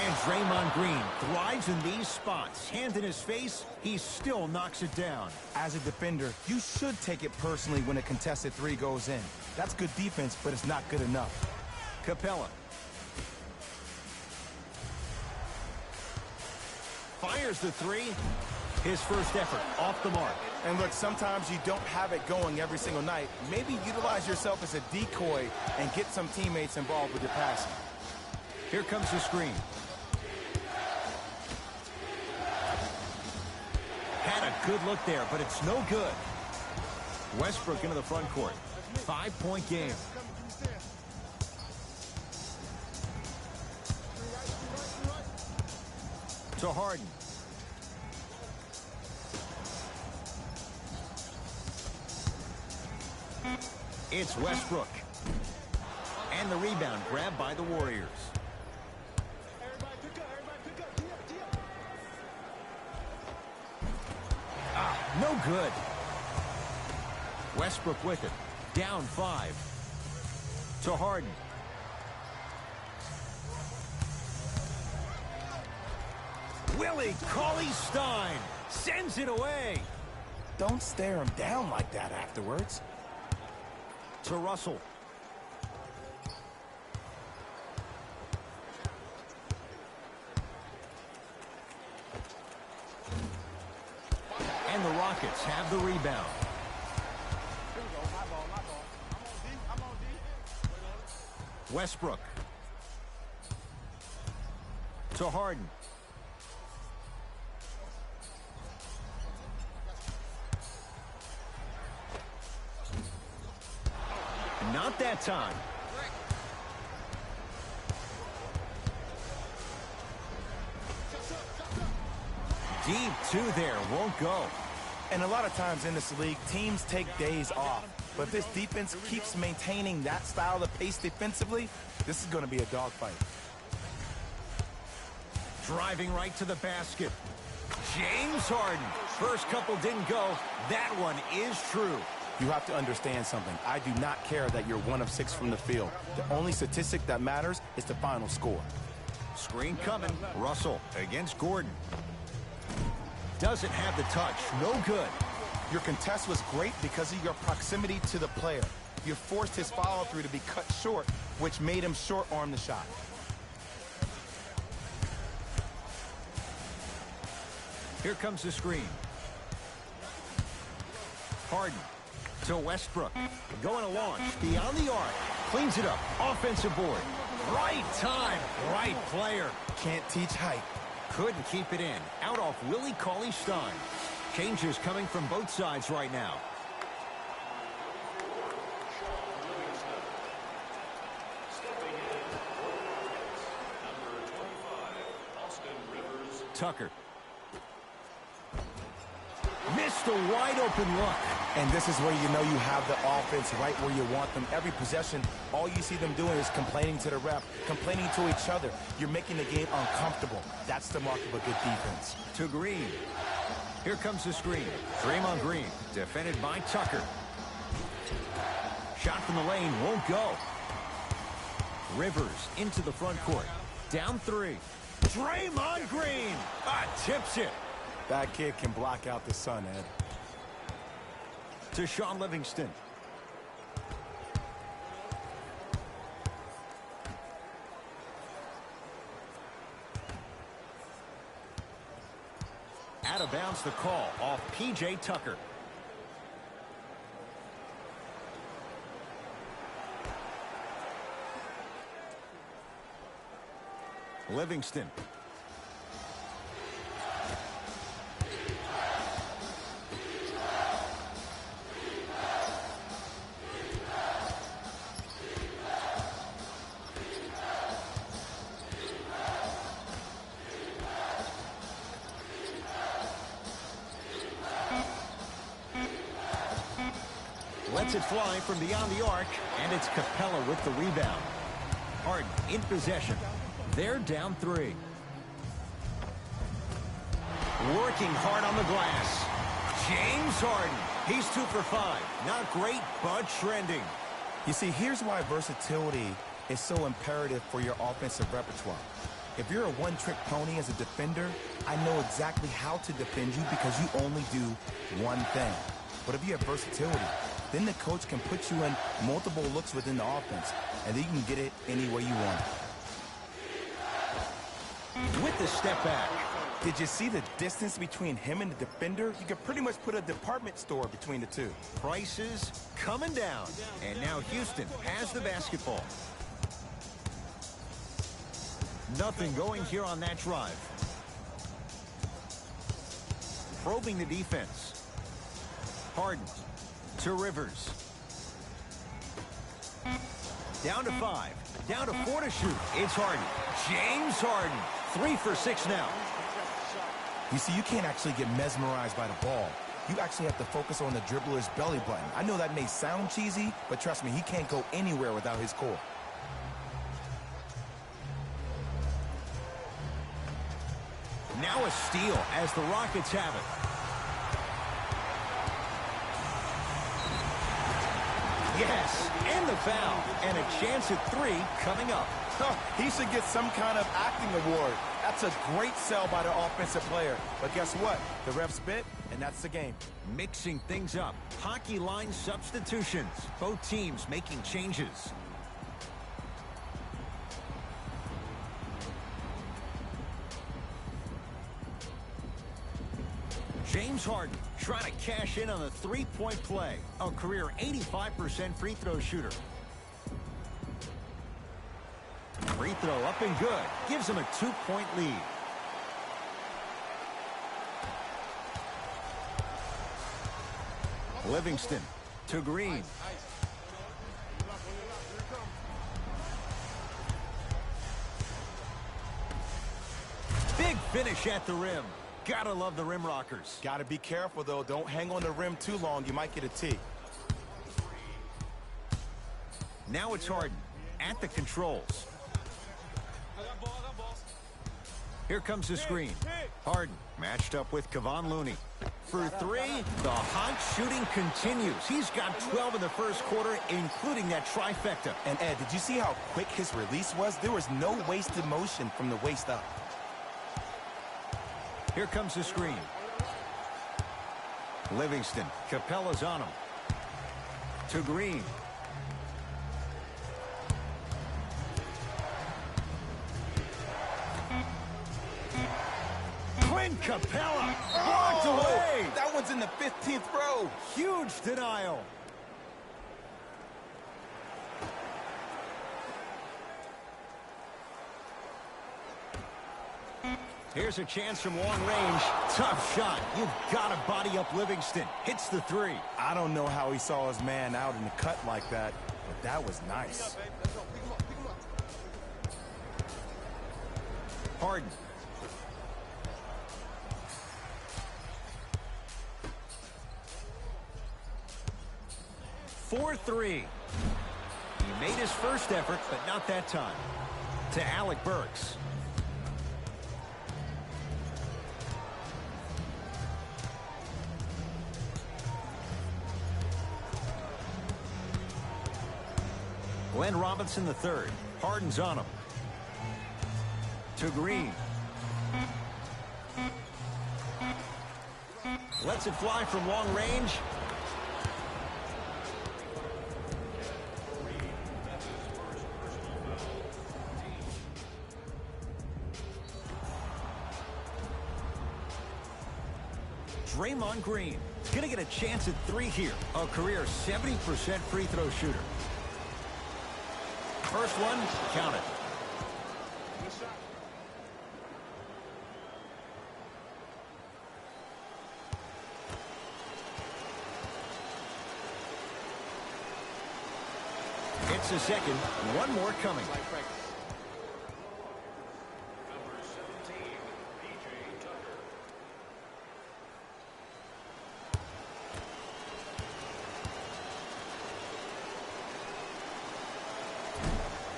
and Draymond Green thrives in these spots. Hand in his face, he still knocks it down. As a defender, you should take it personally when a contested three goes in. That's good defense, but it's not good enough. Capella. Fires the three. His first effort off the mark. And look, sometimes you don't have it going every single night. Maybe utilize yourself as a decoy and get some teammates involved with your passing. Here comes the screen. Had a good look there, but it's no good. Westbrook into the front court. 5-point game. To Harden. It's Westbrook. And the rebound grabbed by the Warriors. No good. Westbrook with it. Down 5. To Harden. Willie Cauley-Stein sends it away. Don't stare him down like that afterwards. To Russell. And the Rockets have the rebound. Westbrook. To Harden. Not that time. Deep two there, won't go. And a lot of times in this league, teams take days off. But if this defense keeps maintaining that style of pace defensively, this is going to be a dogfight. Driving right to the basket. James Harden. First couple didn't go. That one is true. You have to understand something. I do not care that you're 1 of 6 from the field. The only statistic that matters is the final score. Screen coming. Russell against Gordon. Doesn't have the touch. No good. Your contest was great because of your proximity to the player. You forced his follow-through to be cut short, which made him short-arm the shot. Here comes the screen. Harden to Westbrook. Going to launch. Beyond the arc. Cleans it up. Offensive board. Right time. Right player. Can't teach height. Couldn't keep it in. Out off Willie Cauley-Stein. Changes coming from both sides right now. Tucker. Missed a wide open look. And this is where you know you have the offense right where you want them. Every possession, all you see them doing is complaining to the ref, complaining to each other. You're making the game uncomfortable. That's the mark of a good defense. To Green. Here comes the screen. Draymond Green, defended by Tucker. Shot from the lane, won't go. Rivers into the front court. Down 3. Draymond Green tips it. That kid can block out the sun, Ed. To Shaun Livingston. Out of bounds the call off P.J. Tucker. Livingston. Lets it fly from beyond the arc, and it's Capella with the rebound. Harden in possession. They're down 3. Working hard on the glass. James Harden. He's 2 for 5. Not great, but trending. You see, here's why versatility is so imperative for your offensive repertoire. If you're a one-trick pony as a defender, I know exactly how to defend you because you only do one thing. But if you have versatility, then the coach can put you in multiple looks within the offense, and then you can get it any way you want it. With the step back. Did you see the distance between him and the defender? You could pretty much put a department store between the two. Prices coming down. And now Houston has the basketball. Nothing going here on that drive. Probing the defense. Harden to Rivers. Down to 5. Down to 4 to shoot. It's Harden. James Harden. 3 for 6 now. You see, you can't actually get mesmerized by the ball. You actually have to focus on the dribbler's belly button. I know that may sound cheesy, but trust me, he can't go anywhere without his core. Now a steal as the Rockets have it. Yes, and the foul. And a chance at 3 coming up. He should get some kind of acting award. That's a great sell by the offensive player. But guess what? The refs bit, and that's the game. Mixing things up. Hockey line substitutions. Both teams making changes. James Harden trying to cash in on the three-point play. A career 85% free throw shooter. Free throw up and good. Gives him a 2-point lead. Livingston to Green. Big finish at the rim. Gotta love the rim rockers. Gotta be careful, though. Don't hang on the rim too long. You might get a tee. Now it's Harden at the controls. Here comes the screen. Harden matched up with Kevon Looney. For 3, the hot shooting continues. He's got 12 in the first quarter, including that trifecta. And Ed, did you see how quick his release was? There was no wasted motion from the waist up. Here comes the screen. Livingston. Capella's on him. To Green. Clint Capella. Blocked away. That one's in the 15th row. Huge denial. Here's a chance from long range. Tough shot. You've got to body up Livingston. Hits the 3. I don't know how he saw his man out in the cut like that, but that was nice. Harden. For 3. He made his first effort, but not that time. To Alec Burks. Glenn Robinson III. Harden's on him. To Green. Lets it fly from long range. Draymond Green is going to get a chance at 3 here. A career 70% free throw shooter. First one, count it. It's the second. One more coming.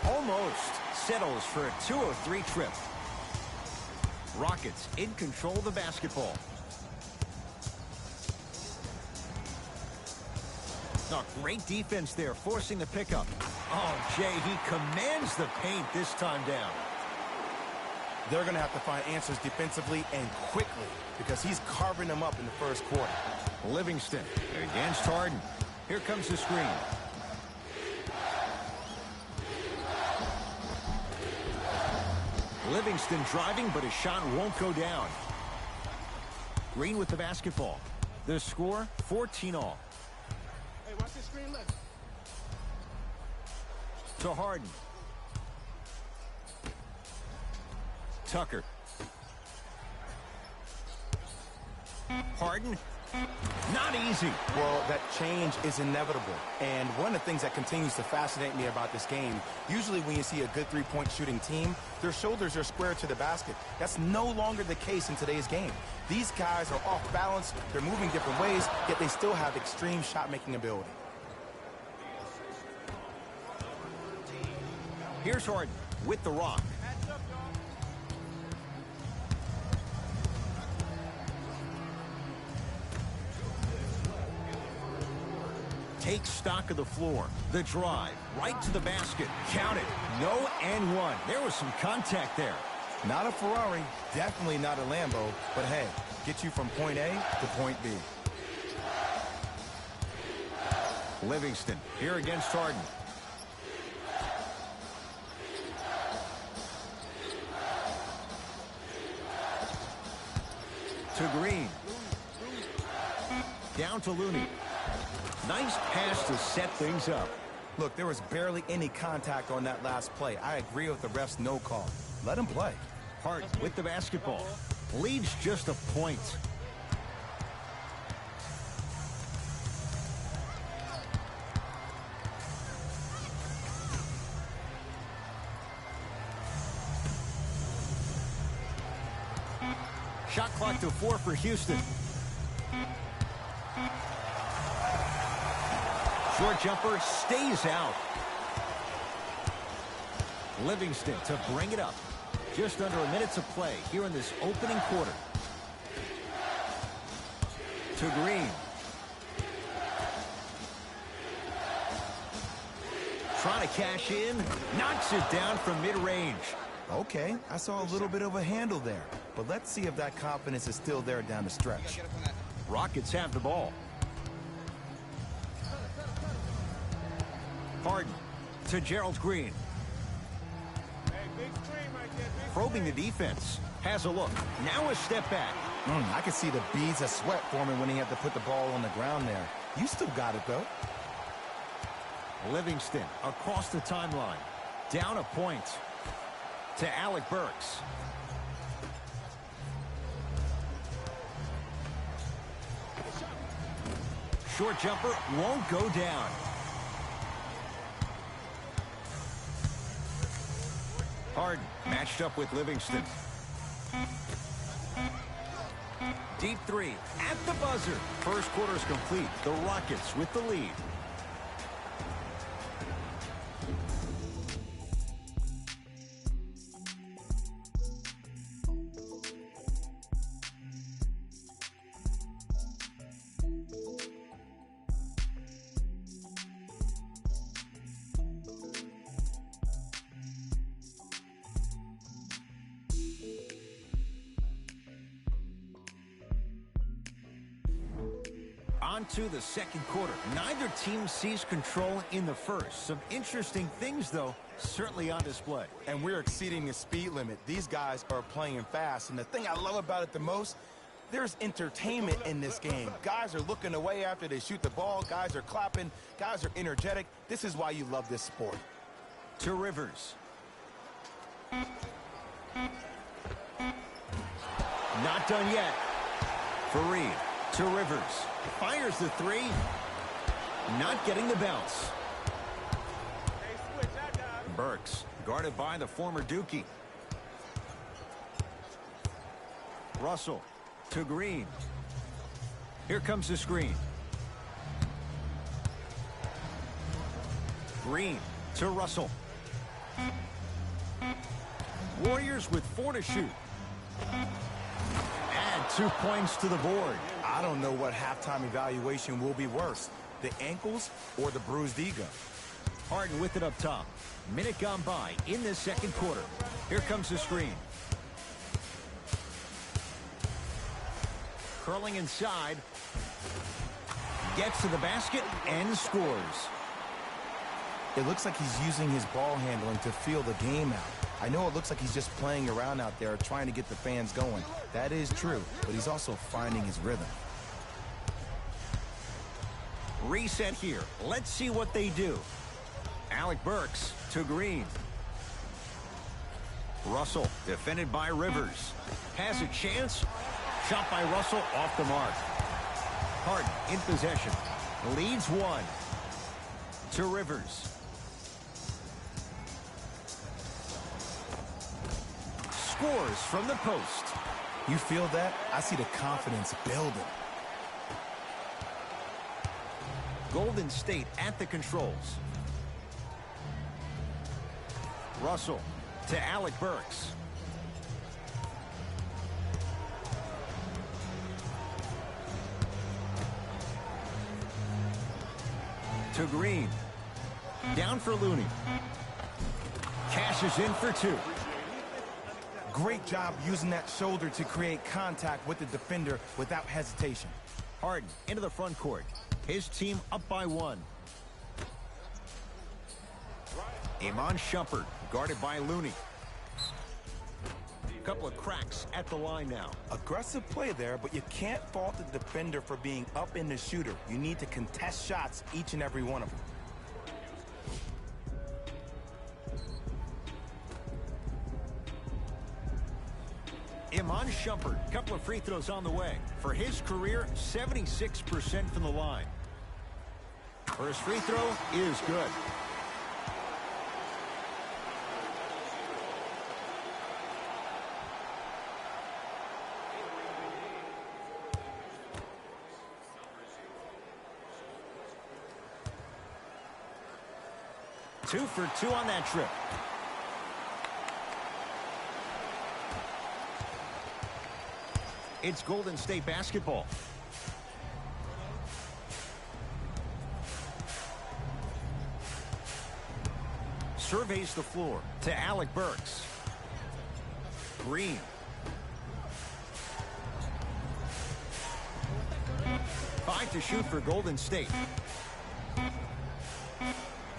Almost settles for a 2-0-3 trip. Rockets in control of the basketball. Oh, great defense there, forcing the pickup. Oh, Jay, he commands the paint this time down. They're going to have to find answers defensively and quickly because he's carving them up in the first quarter. Livingston against Harden. Here comes the screen. Livingston driving, but his shot won't go down. Green with the basketball. The score, 14-all. Hey, watch the screen left. To Harden. Tucker. Harden. Not easy. Well, that change is inevitable. And one of the things that continues to fascinate me about this game, usually when you see a good three-point shooting team, their shoulders are square to the basket. That's no longer the case in today's game. These guys are off balance, they're moving different ways, yet they still have extreme shot-making ability. Here's Harden with the rock. Takes stock of the floor. The drive. Right to the basket. Count it. No and one. There was some contact there. Not a Ferrari, definitely not a Lambo, but hey, get you from point A to point B. Livingston here against Harden. To Green. Down to Looney. Nice pass to set things up. Look, there was barely any contact on that last play. I agree with the ref's no call. Let him play. Harden with the basketball. Leads just a point. Shot clock to 4 for Houston. Short jumper stays out. Livingston to bring it up. Just under a minute to play here in this opening quarter. To Green. Trying to cash in. Knocks it down from mid-range. Okay, I saw a little bit of a handle there, but let's see if that confidence is still there down the stretch. Rockets have the ball. Harden to Gerald Green. Hey, big screen right there. Probing the defense. Has a look. Now a step back. I could see the beads of sweat forming when he had to put the ball on the ground there. You still got it, though. Livingston across the timeline. Down a point. To Alec Burks. Short jumper won't go down. Harden matched up with Livingston. Deep three at the buzzer. First quarter is complete. The Rockets with the lead. On to the second quarter. Neither team sees control in the first. Some interesting things, though, certainly on display. And we're exceeding the speed limit. These guys are playing fast, and the thing I love about it the most, there's entertainment in this game. Guys are looking away after they shoot the ball. Guys are clapping. Guys are energetic. This is why you love this sport. To Rivers. Not done yet. Fareed to Rivers. Fires the three. Not getting the bounce. Hey, switch that guy. Burks guarded by the former Dookie. Russell to Green. Here comes the screen. Green to Russell. Warriors with 4 to shoot. Add 2 points to the board. I don't know what halftime evaluation will be worse. the ankles or the bruised ego. Harden with it up top. Minute gone by in this second quarter. Here comes the screen. Curling inside. Gets to the basket and scores. It looks like he's using his ball handling to feel the game out. I know it looks like he's just playing around out there trying to get the fans going. That is true, but he's also finding his rhythm. Reset here. Let's see what they do. Alec Burks to Green. Russell defended by Rivers. Has a chance. Shot by Russell off the mark. Harden in possession. Leads one. To Rivers. Scores from the post. You feel that? I see the confidence building. Golden State at the controls. Russell to Alec Burks. To Green. Down for Looney. Cashes in for two. Great job using that shoulder to create contact with the defender without hesitation. Harden into the front court. His team up by one. Iman Shumpert guarded by Looney. A couple of cracks at the line now. Aggressive play there, but you can't fault the defender for being up in the shooter. You need to contest shots, each and every one of them. Iman Shumpert, couple of free throws on the way. For his career, 76% from the line. First free throw is good. Two for two on that trip. It's Golden State basketball. Surveys the floor to Alec Burks. Green. Five to shoot for Golden State.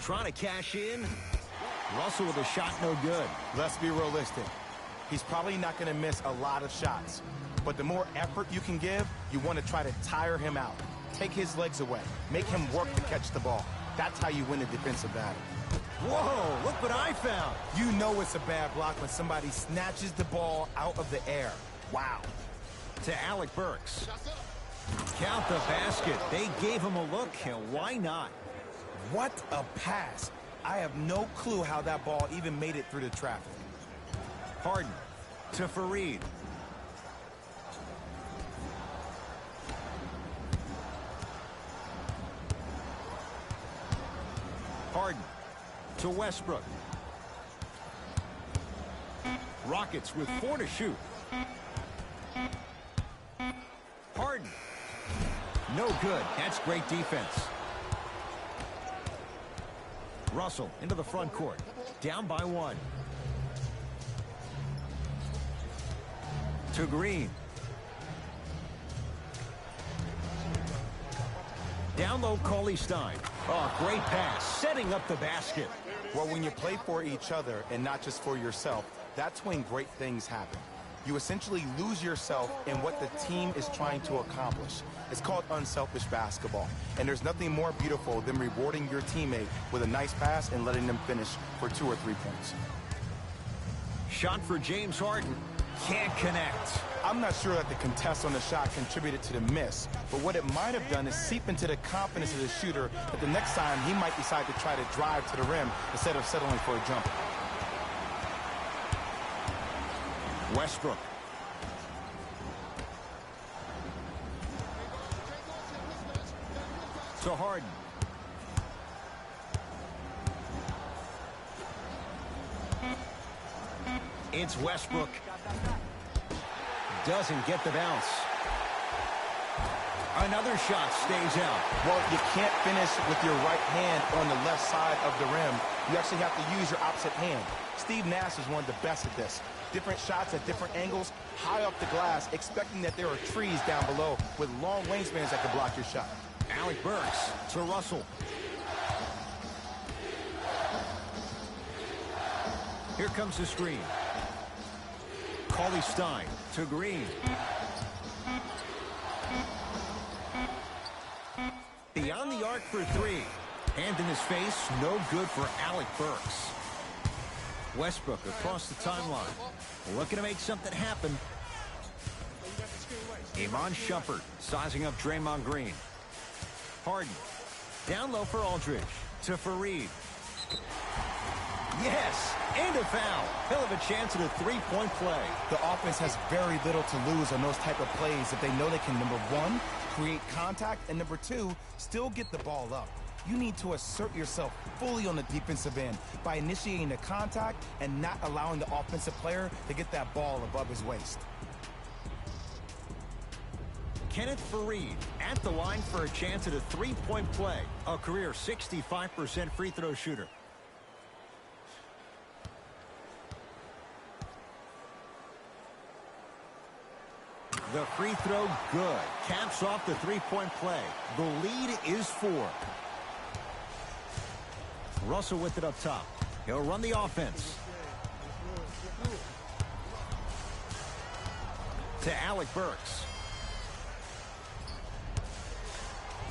Trying to cash in. Russell with a shot, no good. Let's be realistic. He's probably not going to miss a lot of shots. But the more effort you can give, you want to try to tire him out. Take his legs away. Make him work to catch the ball. That's how you win a defensive battle. Whoa, look what I found. You know it's a bad block when somebody snatches the ball out of the air. Wow. To Alec Burks. Count the basket. They gave him a look, and why not? What a pass. I have no clue how that ball even made it through the traffic. Harden to Fareed. Harden to Westbrook. Rockets with 4 to shoot. Harden. No good. That's great defense. Russell into the front court. Down by 1. To Green. Down low, Cauley Stein. Oh, great pass. Setting up the basket. Well, when you play for each other and not just for yourself, that's when great things happen. You essentially lose yourself in what the team is trying to accomplish. It's called unselfish basketball. And there's nothing more beautiful than rewarding your teammate with a nice pass and letting them finish for 2 or 3 points. Shot for James Harden. Can't connect. I'm not sure that the contest on the shot contributed to the miss, but what it might have done is seep into the confidence of the shooter that the next time he might decide to try to drive to the rim instead of settling for a jumper. Westbrook. To Harden. It's Westbrook. Doesn't get the bounce. Another shot stays out. Well, you can't finish with your right hand on the left side of the rim. You actually have to use your opposite hand. Steve Nash is one of the best at this. Different shots at different angles, high up the glass, expecting that there are trees down below with long wingspans that can block your shot. Alec Burks to Russell. Here comes the screen. Cauley Stein to Green. Beyond the arc for three. Hand in his face, no good for Alec Burks. Westbrook across the timeline. Looking to make something happen. Iman Shumpert sizing up Draymond Green. Harden. Down low for Aldridge. To Fareed. Yes, and a foul. He'll have a chance at a three-point play. The offense has very little to lose on those type of plays if they know they can, number one, create contact, and number two, still get the ball up. You need to assert yourself fully on the defensive end by initiating the contact and not allowing the offensive player to get that ball above his waist. Kenneth Fareed at the line for a chance at a three-point play. A career 65% free throw shooter. The free throw, good. Caps off the three-point play. The lead is 4. Russell with it up top. He'll run the offense. To Alec Burks.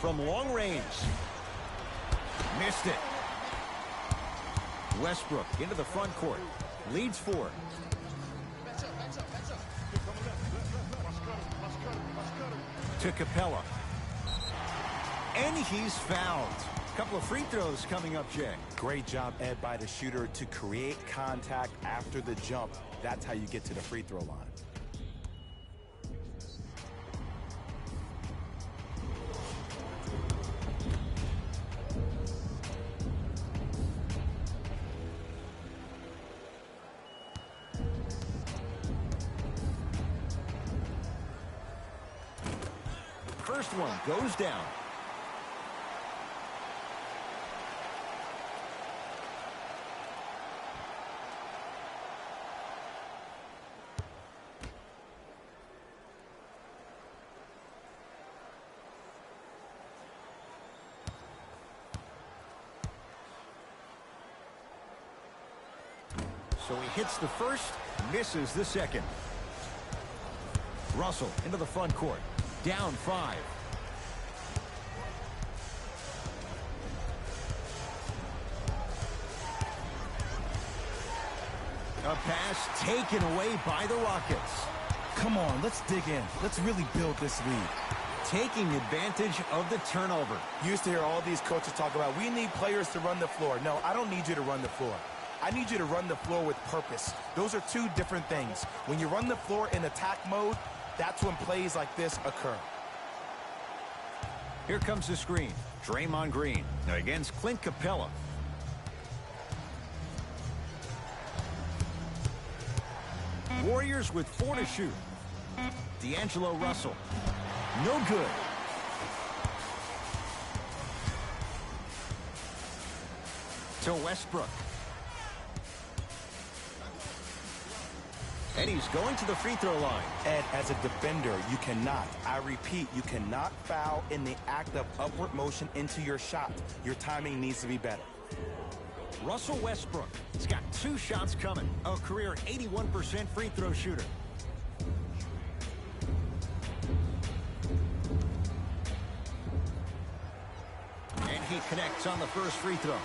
From long range. Missed it. Westbrook into the front court. Leads 4. To Capella. And he's fouled. Couple of free throws coming up, Jay. Great job, Ed, by the shooter to create contact after the jump. That's how you get to the free throw line. First one goes down. So he hits the first, misses the second. Russell into the front court. Down 5. A pass taken away by the Rockets. Come on, let's dig in. Let's really build this lead. Taking advantage of the turnover. You used to hear all these coaches talk about, we need players to run the floor. No, I don't need you to run the floor. I need you to run the floor with purpose. Those are two different things. When you run the floor in attack mode, that's when plays like this occur. Here comes the screen. Draymond Green against Clint Capella. Warriors with 4 to shoot. D'Angelo Russell. No good. To Westbrook. And he's going to the free throw line. Ed, as a defender, you cannot, I repeat, you cannot foul in the act of upward motion into your shot. Your timing needs to be better. Russell Westbrook. He's got 2 shots coming. A career 81% free throw shooter. And he connects on the first free throw.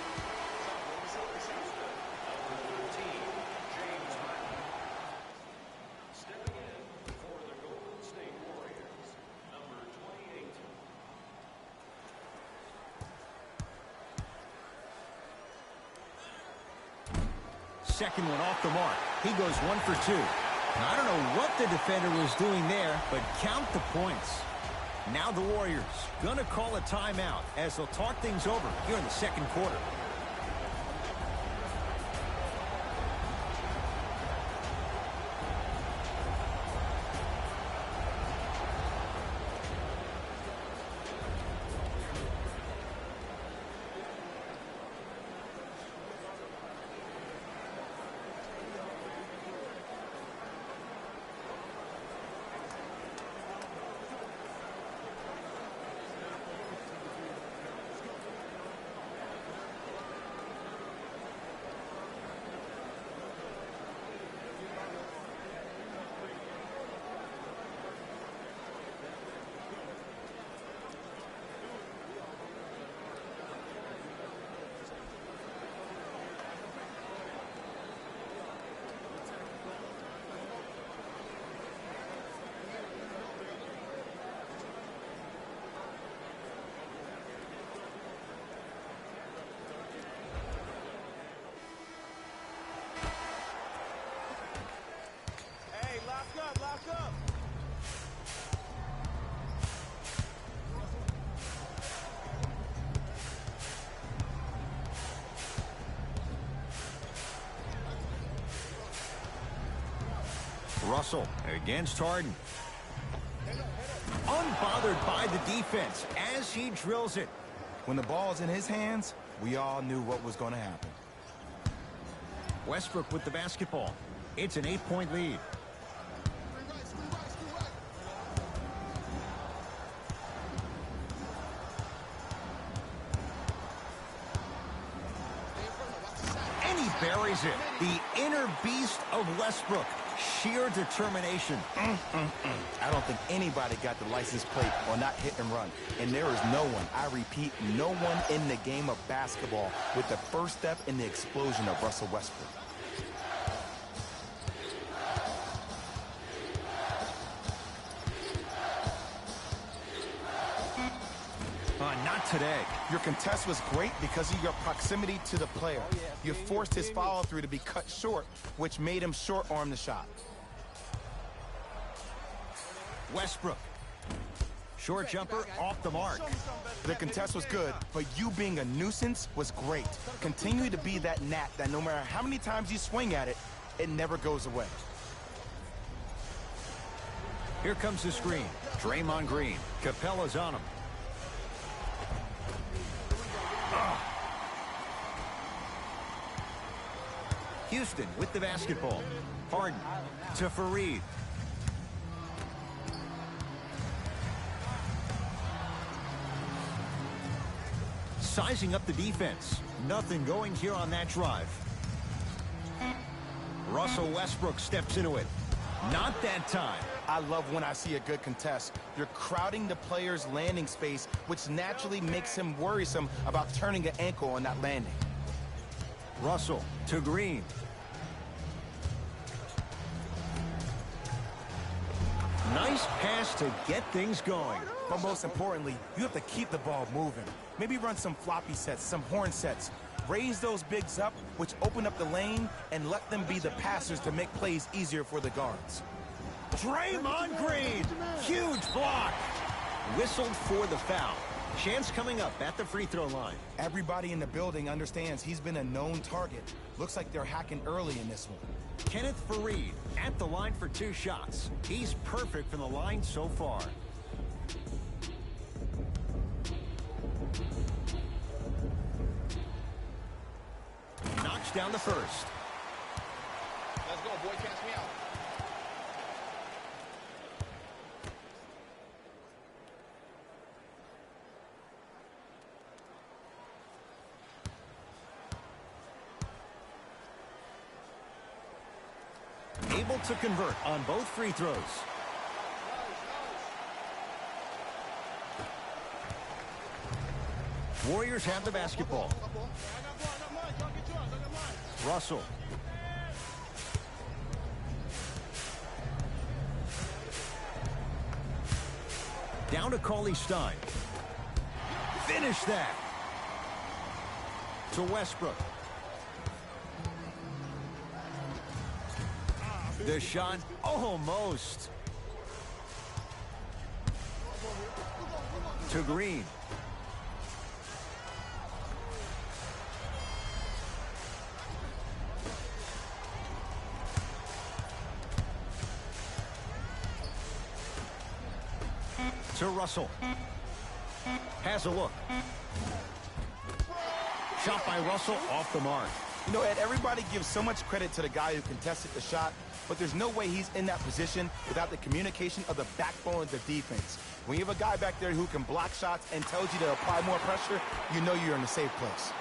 Second one off the mark. He goes 1 for 2. Now, I don't know what the defender was doing there, but count the points. Now the Warriors gonna call a timeout as they'll talk things over here in the second quarter. up. Russell against Harden. Unbothered by the defense as he drills it. When the ball's in his hands, we all knew what was going to happen. Westbrook with the basketball. It's an 8-point lead. And he buries it. The inner beast of Westbrook. Sheer determination. I don't think anybody got the license plate or not hit and run. And there is no one, I repeat, no one in the game of basketball with the first step in the explosion of Russell Westbrook. Not today. Your contest was great because of your proximity to the player. You forced his follow-through to be cut short, which made him short-arm the shot. Westbrook. Short jumper off the mark. The contest was good, but you being a nuisance was great. Continue to be that gnat that no matter how many times you swing at it, it never goes away. Here comes the screen. Draymond Green. Capella's on him. Houston with the basketball. Harden to Fareed. Sizing up the defense. Nothing going here on that drive. Russell Westbrook steps into it. Not that time. I love when I see a good contest. You're crowding the player's landing space, which naturally makes him worrisome about turning an ankle on that landing. Russell to Green. Nice pass to get things going. But most importantly, you have to keep the ball moving. Maybe run some floppy sets, some horn sets. Raise those bigs up, which open up the lane, and let them be the passers to make plays easier for the guards. Draymond Green. Huge block. Whistled for the foul. Chance coming up at the free throw line. Everybody in the building understands he's been a known target. Looks like they're hacking early in this one. Kenneth Fareed at the line for 2 shots. He's perfect from the line so far. Knocks down the first. Let's go, boy. Catch me out. Able to convert on both free throws. Warriors have the basketball. Russell. Down to Cauley-Stein. Finish that. To Westbrook. The shot almost. To Green. To Russell. Has a look. Shot by Russell off the mark. You know, Ed, everybody gives so much credit to the guy who contested the shot, but there's no way he's in that position without the communication of the backbone of the defense. When you have a guy back there who can block shots and tells you to apply more pressure, you know you're in a safe place.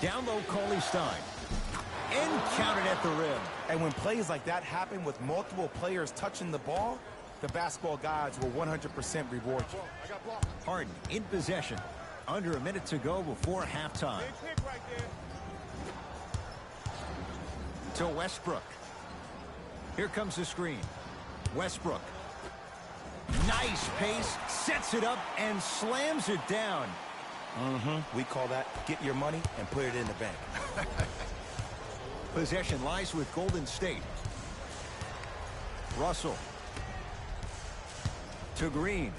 Down low, Cauley-Stein. And counted at the rim. And when plays like that happen with multiple players touching the ball, the basketball gods will 100% reward you. Harden in possession. Under a minute to go before halftime. Big pick right there. To Westbrook. Here comes the screen. Westbrook. Nice pace, sets it up, and slams it down. We call that get your money and put it in the bank. Possession lies with Golden State. Russell. To Green.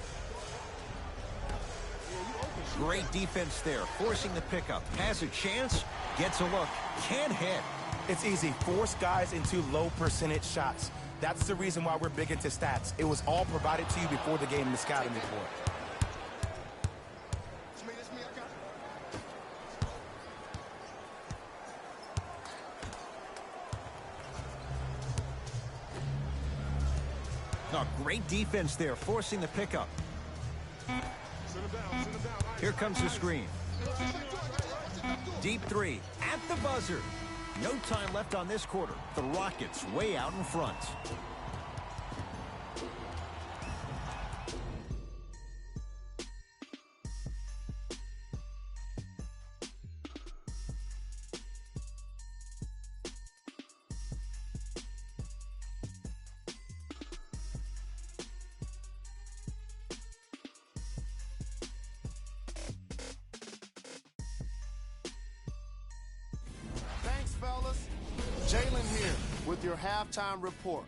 Great defense there, forcing the pickup. Has a chance, gets a look, can't hit. It's easy. Force guys into low percentage shots. That's the reason why we're big into stats. It was all provided to you before the game in the scouting report. Oh, great defense there, forcing the pickup. Here comes the screen. Deep three at the buzzer. No time left on this quarter. The Rockets way out in front. Thanks, fellas. Jalen here with your halftime report.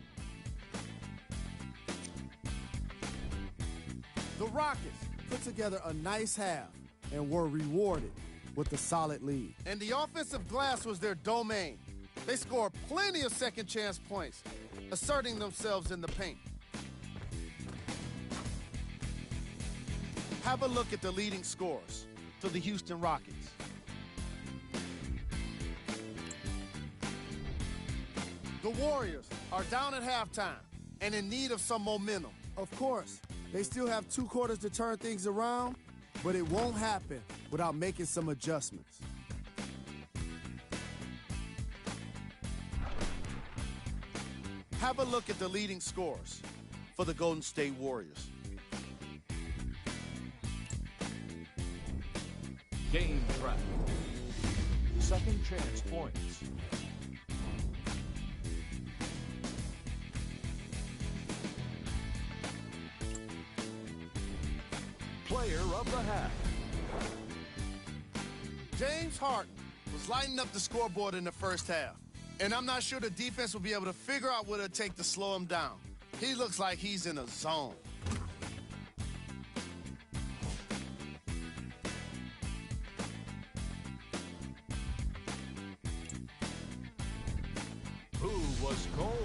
The Rockets put together a nice half and were rewarded with a solid lead. And the offensive glass was their domain. They scored plenty of second chance points, asserting themselves in the paint. Have a look at the leading scorers for the Houston Rockets. The Warriors are down at halftime and in need of some momentum. Of course, they still have 2 quarters to turn things around, but it won't happen without making some adjustments. Have a look at the leading scorers for the Golden State Warriors. Game track. Second chance points. Player of the half. James Harden was lighting up the scoreboard in the first half, and I'm not sure the defense will be able to figure out what it'll take to slow him down. He looks like he's in a zone. Who was cold?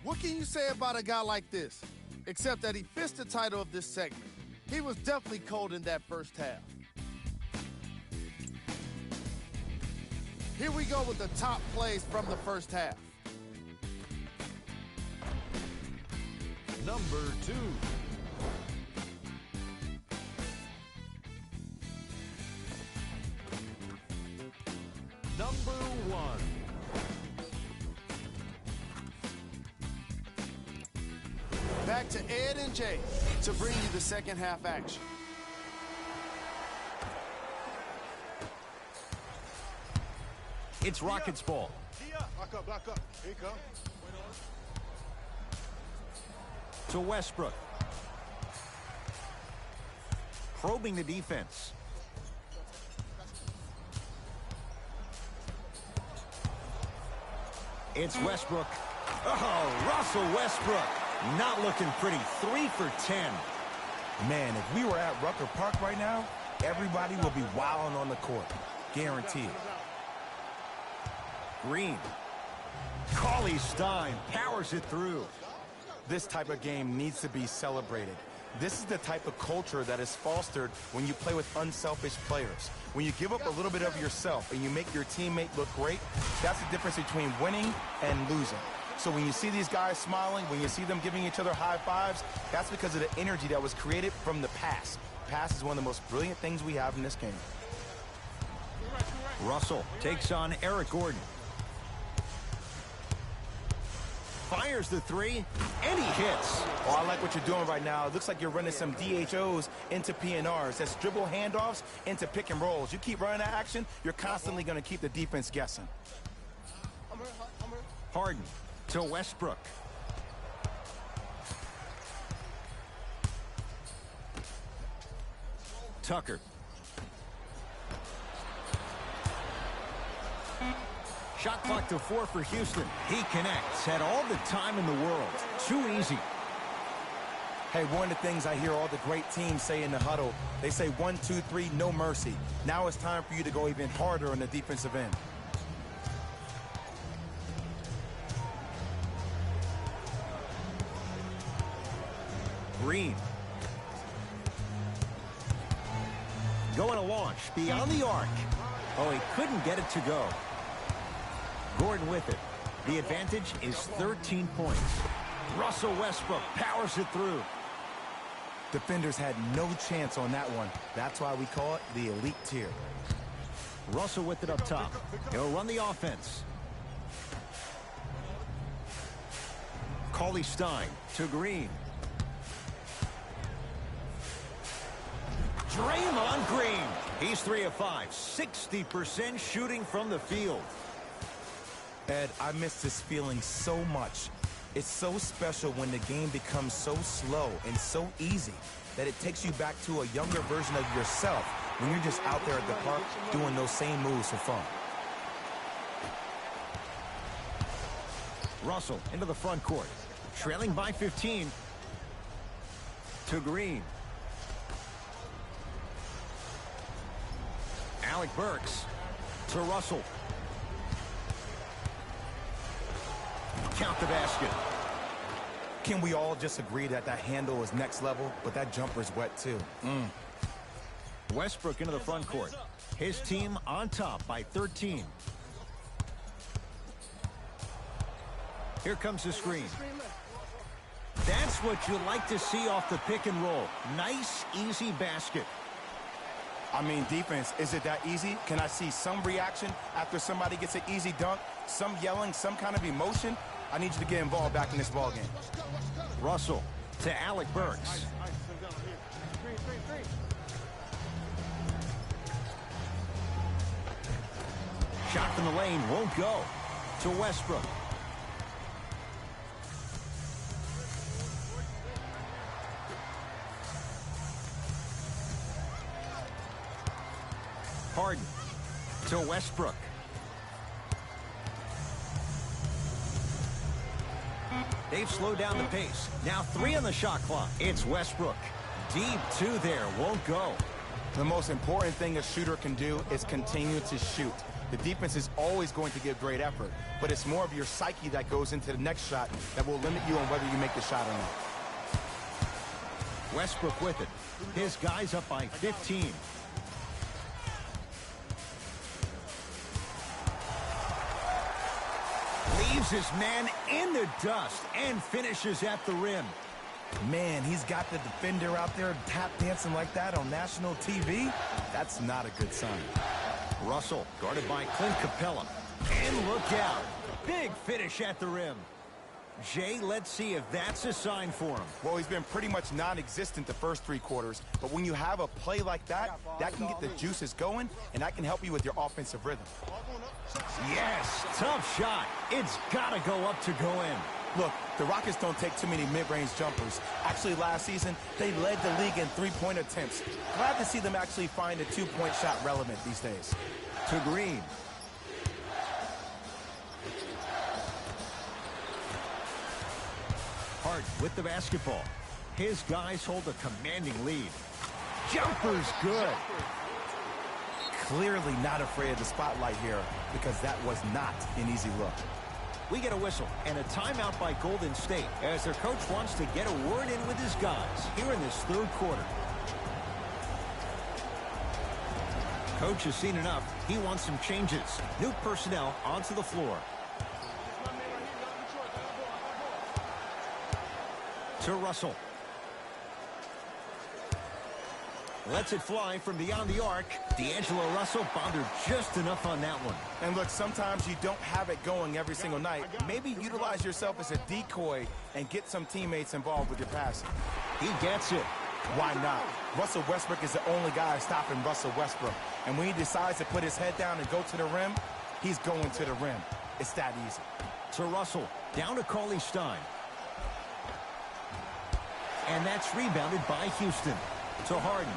What can you say about a guy like this? Except that he fits the title of this segment. He was definitely cold in that first half. Here we go with the top plays from the first half. Number 2. Number 1. Back to Ed and Jay to bring you the second half action. It's Rockets ball. Back up. Here you come. To Westbrook. Probing the defense. It's Westbrook. Oh, Russell Westbrook. Not looking pretty. 3 for 10. Man, if we were at Rucker Park right now, everybody will be wilding on the court. Guaranteed. Green. Cauley Stein powers it through. This type of game needs to be celebrated. This is the type of culture that is fostered when you play with unselfish players. When you give up a little bit of yourself and you make your teammate look great, that's the difference between winning and losing. So when you see these guys smiling, when you see them giving each other high fives, that's because of the energy that was created from the pass. Pass is one of the most brilliant things we have in this game. Russell takes on Eric Gordon. Fires the 3, and he hits. Oh, I like what you're doing right now. It looks like you're running some DHOs into PNRs. That's dribble handoffs into pick and rolls. You keep running that action, you're constantly going to keep the defense guessing. Harden to Westbrook. Tucker. Shot clock to 4 for Houston. He connects. Had all the time in the world. Too easy. Hey, one of the things I hear all the great teams say in the huddle, they say 1, 2, 3, no mercy. Now it's time for you to go even harder on the defensive end. Green. Going to launch beyond the arc. Oh, he couldn't get it to go. Gordon with it. The advantage is 13 points. Russell Westbrook powers it through. Defenders had no chance on that one. That's why we call it the elite tier. Russell with it up top. He'll run the offense. Cauley-Stein to Green. Draymond Green. He's 3 of 5. 60% shooting from the field. Ed, I miss this feeling so much. It's so special when the game becomes so slow and so easy that it takes you back to a younger version of yourself when you're just out there at the park doing those same moves for fun. Russell into the front court. Trailing by 15. To Green. Alec Burks to Russell. Count the basket. Can we all just agree that that handle is next level, but that jumper's wet too? Westbrook into the front court. His team on top by 13. Here comes the screen. That's what you like to see off the pick and roll. Nice, easy basket. I mean, defense, is it that easy? Can I see some reaction after somebody gets an easy dunk? Some yelling, some kind of emotion? I need you to get involved back in this ballgame. Russell to Alec Burks. Shot from the lane won't go. To Westbrook. Harden to Westbrook. They've slowed down the pace. Now 3 on the shot clock. It's Westbrook. Deep 2 there. Won't go. The most important thing a shooter can do is continue to shoot. The defense is always going to give great effort, but it's more of your psyche that goes into the next shot that will limit you on whether you make the shot or not. Westbrook with it. His guys up by 15. Leaves his man in the dust and finishes at the rim. Man, he's got the defender out there tap dancing like that on national TV. That's not a good sign. Russell guarded by Clint Capella. And look out. Big finish at the rim. Jay, let's see if that's a sign for him. Well, he's been pretty much non-existent the first 3 quarters, but when you have a play like that, that can get the juices going, and that can help you with your offensive rhythm. Yes, tough shot. It's got to go up to go in. Look, the Rockets don't take too many mid-range jumpers. Actually, last season, they led the league in 3-point attempts. Glad to see them actually find a 2-point shot relevant these days. To Green. Hart with the basketball. His guys hold a commanding lead. Jumper's good. Clearly not afraid of the spotlight here because that was not an easy look. We get a whistle and a timeout by Golden State as their coach wants to get a word in with his guys here in this 3rd quarter. Coach has seen enough. He wants some changes. New personnel onto the floor. To Russell. Lets it fly from beyond the arc. D'Angelo Russell bothered just enough on that one. And look, sometimes you don't have it going every single night. Maybe utilize yourself as a decoy and get some teammates involved with your passing. He gets it. Why not? Russell Westbrook is the only guy stopping Russell Westbrook. And when he decides to put his head down and go to the rim, he's going to the rim. It's that easy. To Russell. Down to Cauley-Stein. And that's rebounded by Houston. To Harden.